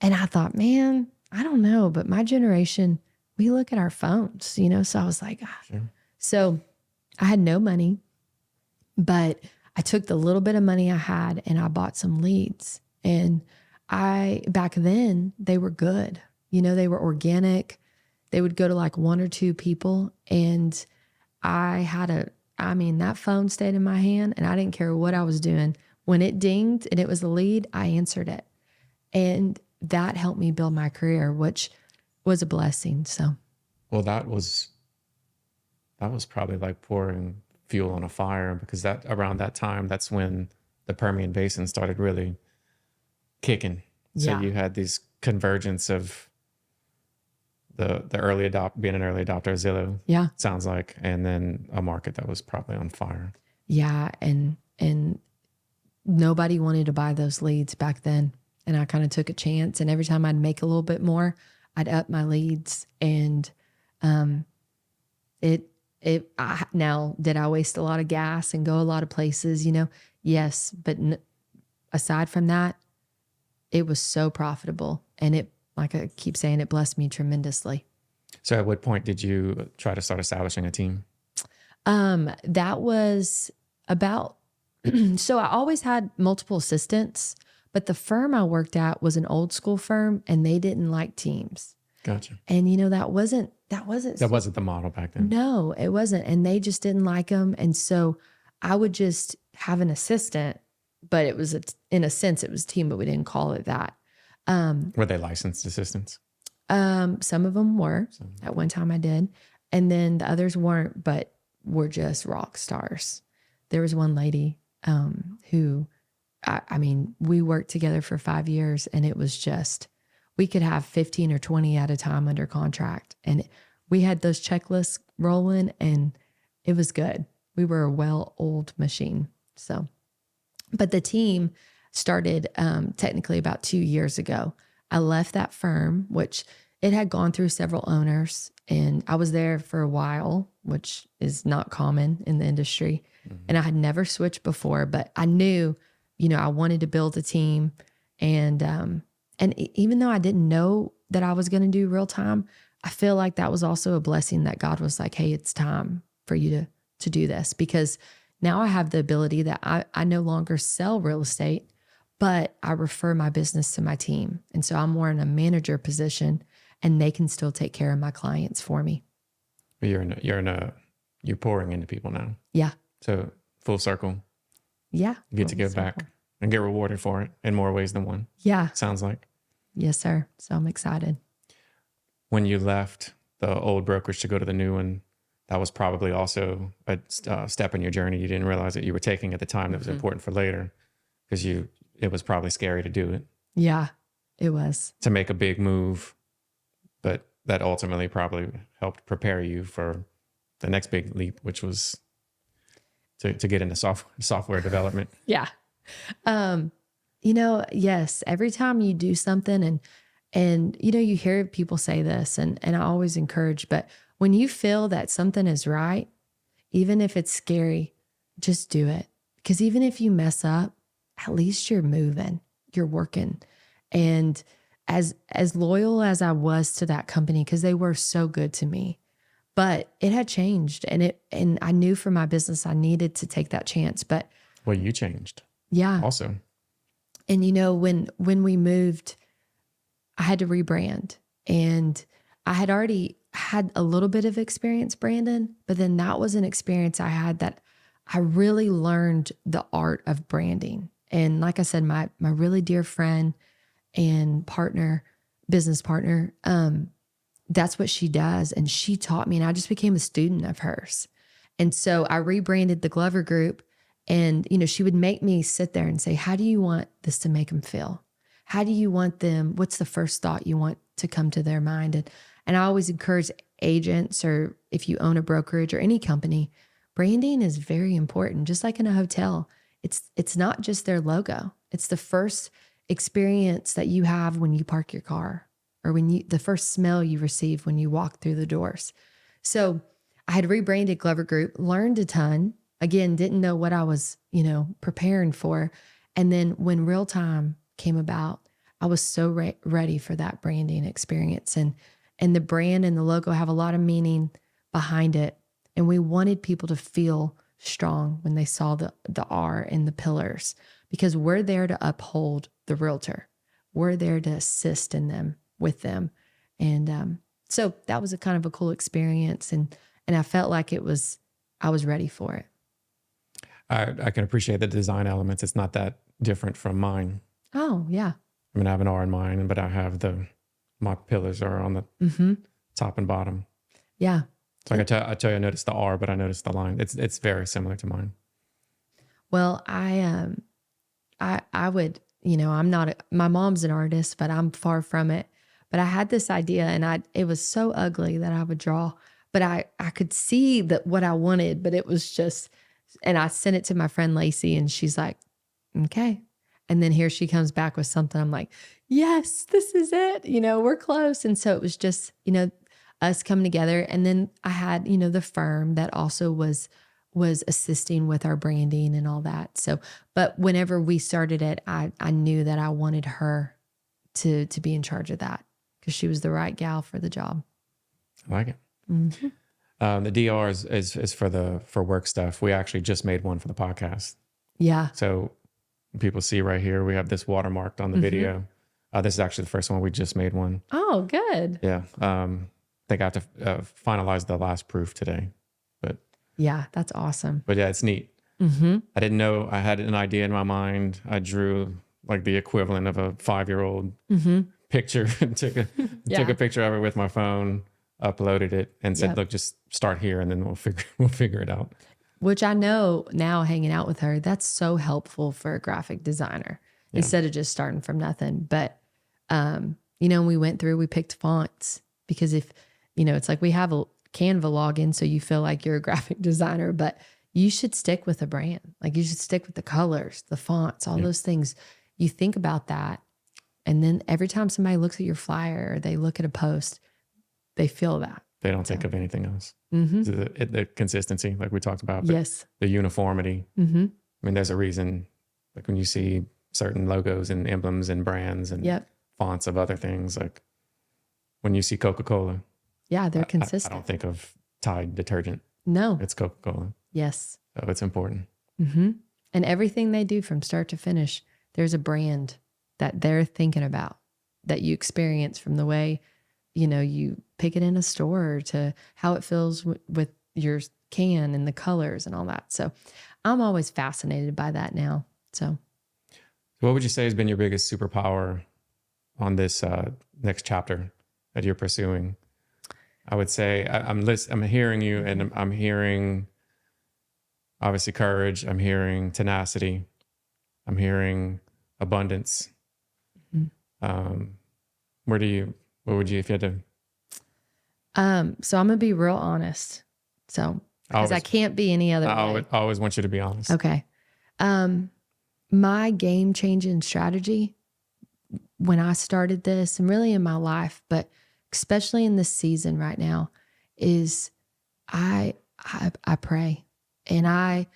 And I thought, man, I don't know, but my generation, we look at our phones, you know? So I was like, Sure. So I had no money, but I took the little bit of money I had and I bought some leads. And back then they were good. You know, they were organic. They would go to like 1 or 2 people. And that phone stayed in my hand, and I didn't care what I was doing. When it dinged and it was a lead, I answered it. And that helped me build my career, which was a blessing. So,
well, that was probably like pouring fuel on a fire, because around that time, that's when the Permian Basin started really kicking. So you had these convergence of the being an early adopter of Zillow.
Yeah.
Sounds like, and then a market that was probably on fire.
Yeah. And nobody wanted to buy those leads back then. And I kind of took a chance, and every time I'd make a little bit more, I'd up my leads. And now, did I waste a lot of gas and go a lot of places? You know, yes. But aside from that, it was so profitable. And it, like I keep saying, it blessed me tremendously.
So at what point did you try to start establishing a team?
That was about, so I always had multiple assistants, but the firm I worked at was an old school firm, and they didn't like teams.
Gotcha.
And you know, that wasn't
the model back then.
No, it wasn't. And they just didn't like them. And so I would just have an assistant but it was in a sense it was team, but we didn't call it that.
Were they licensed assistants?
Some of them were. At one time I did. And then the others weren't, but were just rock stars. There was one lady who, I mean, we worked together for 5 years, and it was just, we could have 15 or 20 at a time under contract. And we had those checklists rolling, and it was good. We were a well-oiled machine. So, but the team started technically about 2 years ago. I left that firm, which it had gone through several owners, and I was there for a while, which is not common in the industry. Mm-hmm. And I had never switched before, but I knew, I wanted to build a team. And even though I didn't know that I was going to do real time, I feel like that was also a blessing that God was like, hey, it's time for you to do this, because now I have the ability that I no longer sell real estate, but I refer my business to my team. And so I'm more in a manager position, and they can still take care of my clients for me.
You're pouring into people now.
Yeah.
So full circle.
Yeah.
You get to give back and get rewarded for it in more ways than one.
Yeah.
Sounds like.
Yes, sir. So I'm excited.
When you left the old brokerage to go to the new one, that was probably also a step in your journey you didn't realize that you were taking at the time that was important for later, because it was probably scary to do it.
Yeah, it was.
To make a big move, but that ultimately probably helped prepare you for the next big leap, which was to get into software development.
Yeah. Yes, every time you do something and you hear people say this, and I always encourage, but when you feel that something is right, even if it's scary, just do it. Because even if you mess up, at least you're moving, you're working. And as loyal as I was to that company, because they were so good to me, but it had changed, and I knew for my business I needed to take that chance. But
well, you changed.
Yeah.
Also.
And when we moved, I had to rebrand, and I had already had a little bit of experience branding, but then that was an experience I had that I really learned the art of branding. And like I said, my really dear friend and business partner, that's what she does. And she taught me, and I just became a student of hers. And so I rebranded the Glover Group, and, she would make me sit there and say, how do you want this to make them feel? How do you want them? What's the first thought you want to come to their mind? And I always encourage agents, or if you own a brokerage or any company, branding is very important. Just like in a hotel, it's not just their logo. It's the first experience that you have when you park your car, or the first smell you receive when you walk through the doors. So I had rebranded Glover Group, learned a ton. Again, didn't know what I was, preparing for. And then when real time came about, I was so ready for that branding experience. And the brand and the logo have a lot of meaning behind it. And we wanted people to feel strong when they saw the R and the pillars, because we're there to uphold the realtor. We're there to assist with them. And so that was a kind of a cool experience. And I felt like I was ready for it.
I can appreciate the design elements. It's not that different from mine.
Oh, yeah.
I mean, I have an R in mine, but I have my pillars are on the top and bottom.
Yeah.
So I tell you, I noticed the R, but I noticed the line. It's very similar to mine.
Well, I would, I'm not, my mom's an artist, but I'm far from it. But I had this idea, and it was so ugly that I would draw, but I could see what I wanted, but it was just, and I sent it to my friend Lacey, and she's like, okay. And then here she comes back with something. I'm like, yes, this is it. We're close. And so it was just, us coming together. And then I had, the firm that also was assisting with our branding and all that. So, but whenever we started it, I knew that I wanted her to be in charge of that, because she was the right gal for the job.
I like it. Mm-hmm. The DR is for work stuff. We actually just made one for the podcast.
Yeah.
So people see right here, we have this watermarked on the video. This is actually the first one. We just made one.
Oh, good.
Yeah. I think I have to finalize the last proof today, but
yeah, that's awesome.
But yeah, it's neat. I didn't know. I had an idea in my mind. I drew like the equivalent of a 5-year-old picture, took a picture of it with my phone, uploaded it, and said, "Look, just start here, and then we'll figure it out."
Which I know now, hanging out with her, that's so helpful for a graphic designer instead of just starting from nothing. But we picked fonts because if it's like we have a Canva login, so you feel like you're a graphic designer, but you should stick with a brand. Like you should stick with the colors, the fonts, all those things. You think about that. And then every time somebody looks at your flyer or they look at a post, they feel that.
They don't think of anything else. The consistency, like we talked about. The uniformity. I mean, there's a reason, like when you see certain logos and emblems and brands and fonts of other things, like when you see Coca-Cola.
Yeah, they're consistent.
I don't think of Tide detergent.
No.
It's Coca-Cola.
Yes.
So it's important.
And everything they do from start to finish, there's a brand that they're thinking about, that you experience from the way, you pick it in a store to how it feels with your can and the colors and all that. So I'm always fascinated by that now. So
what would you say has been your biggest superpower on this next chapter that you're pursuing? I would say I'm hearing you, and I'm hearing obviously courage. I'm hearing tenacity. I'm hearing abundance. What would you, if you had to?
So I'm gonna be real honest. So because I can't be any other way.
I always want you to be honest.
Okay. My game changing strategy when I started this, and really in my life, but especially in this season right now, is I pray, and I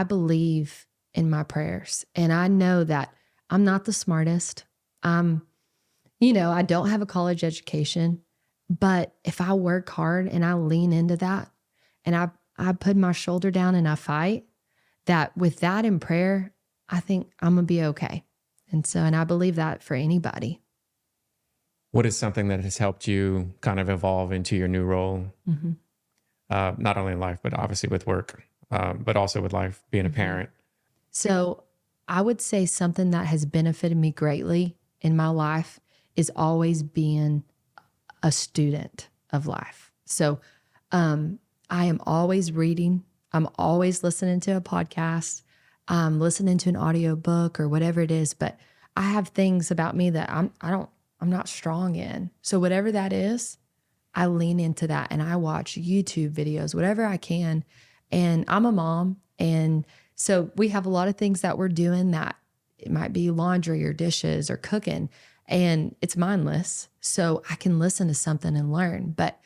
believe in my prayers, and I know that I'm not the smartest. I don't have a college education, but if I work hard and I lean into that, and I put my shoulder down and I fight, that with that in prayer, I think I'm gonna be okay. And I believe that for anybody.
What is something that has helped you kind of evolve into your new role? Not only in life, but obviously with work, but also with life, being a parent.
So I would say something that has benefited me greatly in my life is always being a student of life. So I am always reading. I'm always listening to a podcast. I'm listening to an audio book or whatever it is, but I have things about me that I'm not strong in. So whatever that is, I lean into that and I watch YouTube videos, whatever I can. And I'm a mom. And so we have a lot of things that we're doing that it might be laundry or dishes or cooking, and it's mindless. So I can listen to something and learn. But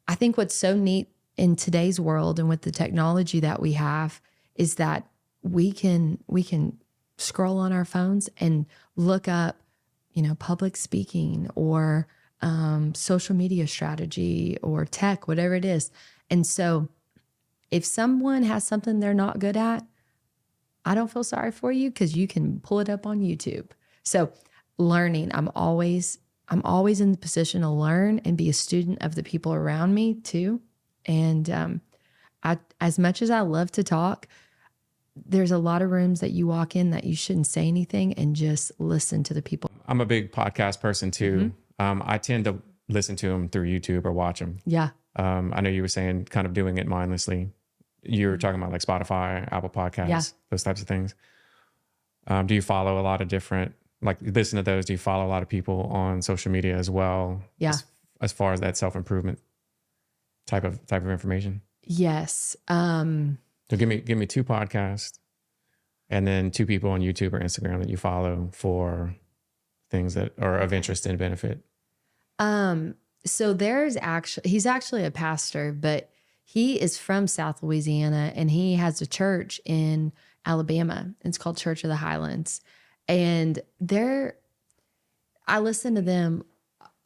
I think what's so neat in today's world and with the technology that we have is that we can scroll on our phones and look up, public speaking or social media strategy or tech, whatever it is. And so if someone has something they're not good at, I don't feel sorry for you because you can pull it up on YouTube. So learning, I'm always in the position to learn and be a student of the people around me too. And as much as I love to talk, there's a lot of rooms that you walk in that you shouldn't say anything and just listen to the people.
I'm a big podcast person too. I tend to listen to them through YouTube or watch them.
Yeah.
I know you were saying kind of doing it mindlessly. You were talking about like Spotify, Apple Podcasts, those types of things. Do you follow a lot of different, like listen to those? Do you follow a lot of people on social media as well?
Yeah.
As far as that self-improvement type of information?
Yes.
So give me 2 podcasts and then 2 people on YouTube or Instagram that you follow for things that are of interest and benefit.
So he's actually a pastor, but he is from South Louisiana and he has a church in Alabama. It's called Church of the Highlands. And I listen to them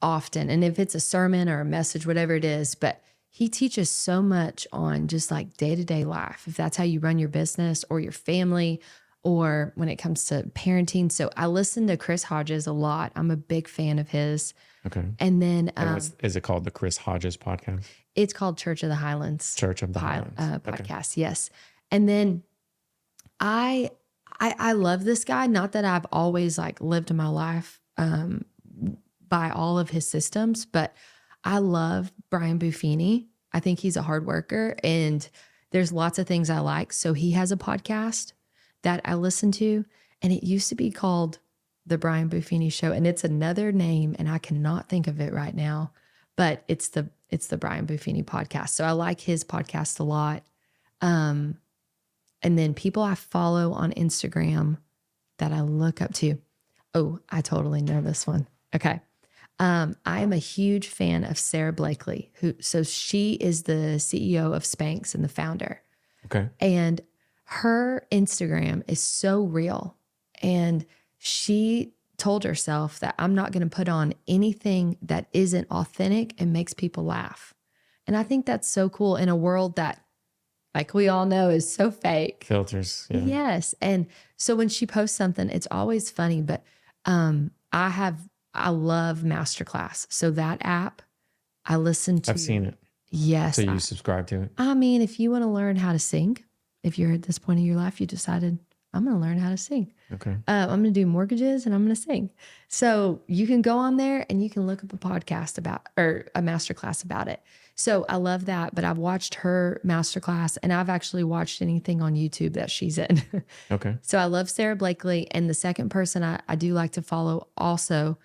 often. And if it's a sermon or a message, whatever it is, but he teaches so much on just like day-to-day life, if that's how you run your business or your family, or when it comes to parenting. So I listen to Chris Hodges a lot. I'm a big fan of his.
Okay.
And then
is it called the Chris Hodges podcast?
It's called Church of the Highlands.
Church of the Highlands
podcast. Okay. Yes. And then I love this guy. Not that I've always like lived my life by all of his systems, but I love Brian Buffini. I think he's a hard worker and there's lots of things I like. So he has a podcast that I listen to, and it used to be called The Brian Buffini Show, and it's another name and I cannot think of it right now, but it's the Brian Buffini podcast. So I like his podcast a lot. And then people I follow on Instagram that I look up to. Oh, I totally know this one. Okay. I am a huge fan of Sarah Blakely, so she is the CEO of Spanx and the founder.
Okay.
And her Instagram is so real. And she told herself that I'm not going to put on anything that isn't authentic and makes people laugh. And I think that's so cool in a world that, like we all know, is so fake.
Filters. Yeah.
Yes. And so when she posts something, it's always funny, but I love Masterclass. So that app, I listen to.
I've seen it.
Yes.
So you subscribe to it?
I mean, if you want to learn how to sing, if you're at this point in your life, you decided, I'm going to learn how to sing.
Okay.
I'm going to do mortgages and I'm going to sing. So you can go on there and you can look up a podcast about, or a masterclass about it. So I love that. But I've watched her masterclass and I've actually watched anything on YouTube that she's in.
Okay.
So I love Sarah Blakely. And the second person I do like to follow also,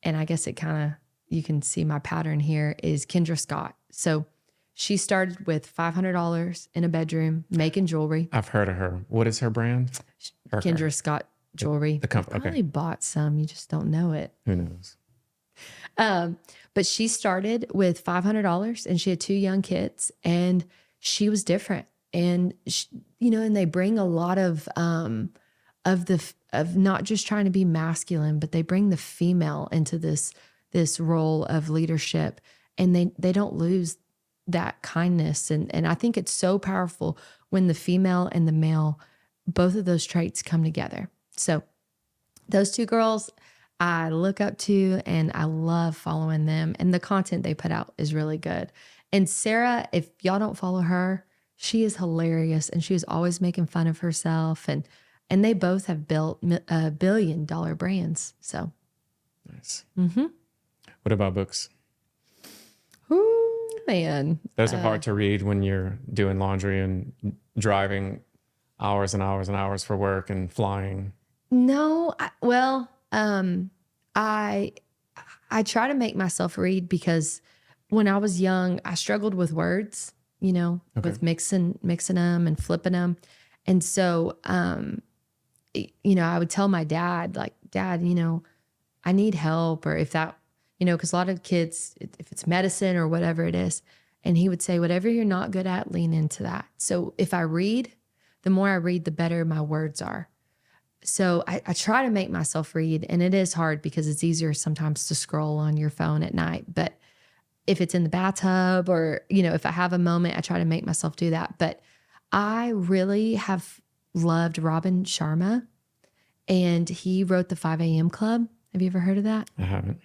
and I guess it kind of, you can see my pattern here, is Kendra Scott. So she started with $500 in a bedroom making jewelry.
I've heard of her. What is her brand?
Kendra Scott Jewelry.
The company.
Probably bought some. You just don't know it.
Who knows?
But she started with $500 and she had 2 young kids and she was different. And she, and they bring a lot of not just trying to be masculine, but they bring the female into this role of leadership, and they don't lose that kindness. And I think it's so powerful when the female and the male, both of those traits come together. So those 2 girls I look up to and I love following them, and the content they put out is really good. And Sarah, if y'all don't follow her, she is hilarious and she is always making fun of herself, and they both have built $1 billion brands. So
nice.
Mm-hmm.
What about books?
Ooh, man.
Those are hard to read when you're doing laundry and driving hours and hours and hours for work and flying.
No, I try to make myself read because when I was young, I struggled with words, with mixing them and flipping them. And so, I would tell my dad, like, Dad, I need help, or if that, because a lot of kids, if it's medicine or whatever it is, and he would say, whatever you're not good at, lean into that. So if I read, the more I read, the better my words are. So I try to make myself read, and it is hard because it's easier sometimes to scroll on your phone at night. But if it's in the bathtub or, if I have a moment, I try to make myself do that. But I really have loved Robin Sharma, and he wrote the 5 a.m. Club. Have you ever heard of that?
I haven't.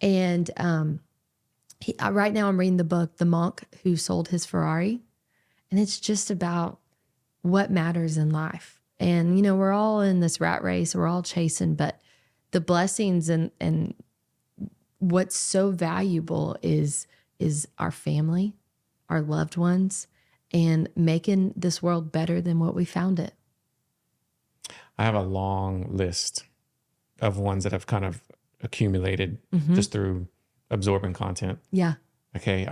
And right now I'm reading the book, The Monk Who Sold His Ferrari. And it's just about what matters in life. And, we're all in this rat race. We're all chasing, but the blessings and what's so valuable is our family, our loved ones, and making this world better than what we found it.
I have a long list of ones that have kind of accumulated just through absorbing content.
Yeah.
Okay.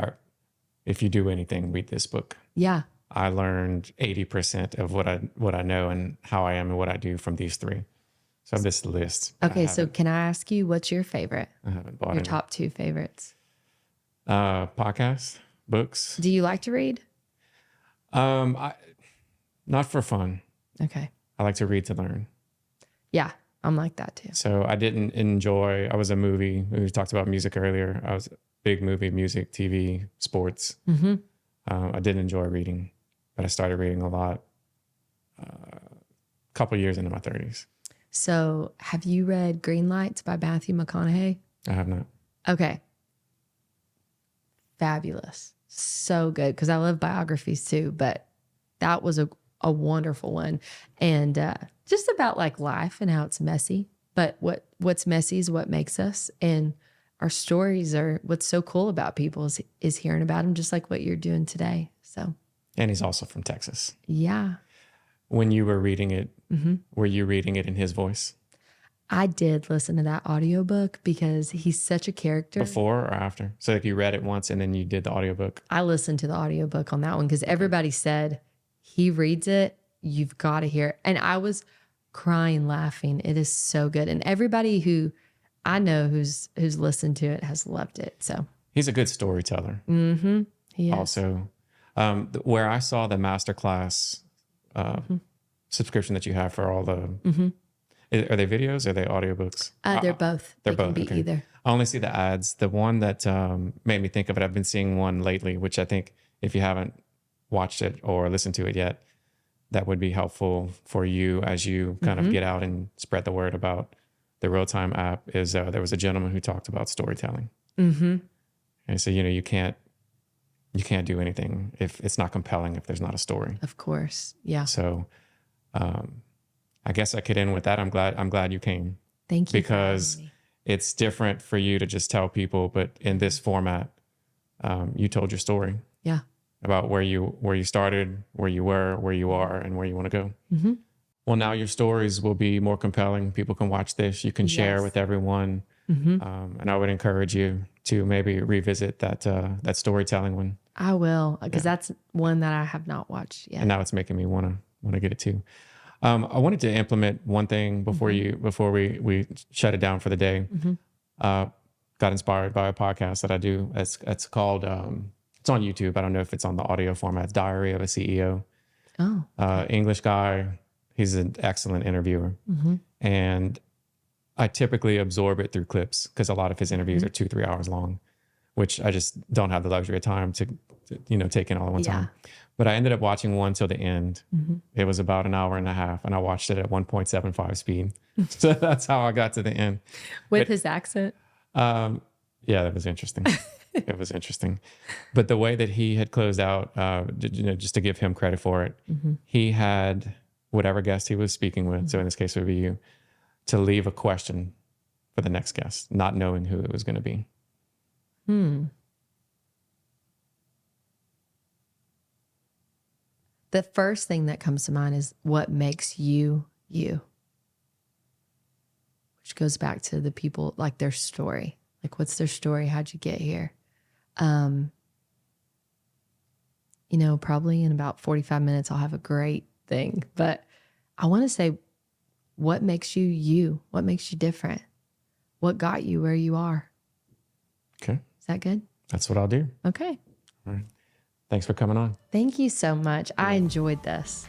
If you do anything, read this book.
Yeah.
I learned 80% of what I know and how I am and what I do from these 3. So I have this list.
Okay. So can I ask you, what's your favorite?
I haven't bought
your
any.
top 2 favorites?
Podcasts, books.
Do you like to read?
Not for fun.
Okay.
I like to read to learn.
Yeah. I'm like that too.
So I was a movie. We talked about music earlier. I was a big movie, music, TV, sports.
Mm-hmm.
I didn't enjoy reading, but I started reading a lot a couple years into my 30s.
So have you read Green Lights by Matthew McConaughey?
I have not.
Okay. Fabulous. So good. Because I love biographies too, but that was a wonderful one. And just about like life and how it's messy. But what's messy is what makes us. And our stories are what's so cool about people is hearing about them, just like what you're doing today. So.
And he's also from Texas.
Yeah.
When you were reading it, were you reading it in his voice?
I did listen to that audiobook because he's such a character.
Before or after? So like you read it once and then you did the audiobook?
I listened to the audiobook on that one because everybody said he reads it, you've got to hear it. And I was crying, laughing. It is so good. And everybody who I know who's listened to it has loved it. So
he's a good storyteller.
Mm-hmm. He is.
Also, where I saw the masterclass subscription that you have for all the, are they videos or are they audiobooks?
They're both.
They're
they
both.
Can be
Okay.
either.
I only see the ads. The one that made me think of it, I've been seeing one lately, which I think if you haven't watched it or listened to it yet, that would be helpful for you as you kind of get out and spread the word about the real-time app. Is there was a gentleman who talked about storytelling. And so, you can't do anything if it's not compelling, if there's not a story.
Of course. Yeah.
So I guess I could end with that. I'm glad you came.
Thank you.
Because it's different for you to just tell people, but in this format, you told your story.
Yeah.
About where you started, where you were, where you are, and where you want to go. Well, now your stories will be more compelling. People can watch this. You can share with everyone. And I would encourage you to maybe revisit that storytelling one.
I will, because that's one that I have not watched yet.
And now it's making me want to get it too. I wanted to implement one thing before we shut it down for the day. Got inspired by a podcast that I do. It's called, it's on YouTube. I don't know if it's on the audio format. It's Diary of a CEO.
Oh.
English guy. He's an excellent interviewer. And I typically absorb it through clips because a lot of his interviews are 2-3 hours long, which I just don't have the luxury of time to take in all at one time. But I ended up watching one till the end. It was about an hour and a half, and I watched it at 1.75 speed. So that's how I got to the end.
With his accent?
Yeah, that was interesting. It was interesting. But the way that he had closed out, just to give him credit for it, he had whatever guest he was speaking with, so in this case it would be you, to leave a question for the next guest, not knowing who it was going to be.
The first thing that comes to mind is what makes you, you. Which goes back to the people, like their story. Like, what's their story? How'd you get here? Probably in about 45 minutes, I'll have a great thing. But I want to say, what makes you, you? What makes you different? What got you where you are?
Okay.
Is that good?
That's what I'll do.
Okay.
All right. Thanks for coming on.
Thank you so much. I enjoyed this.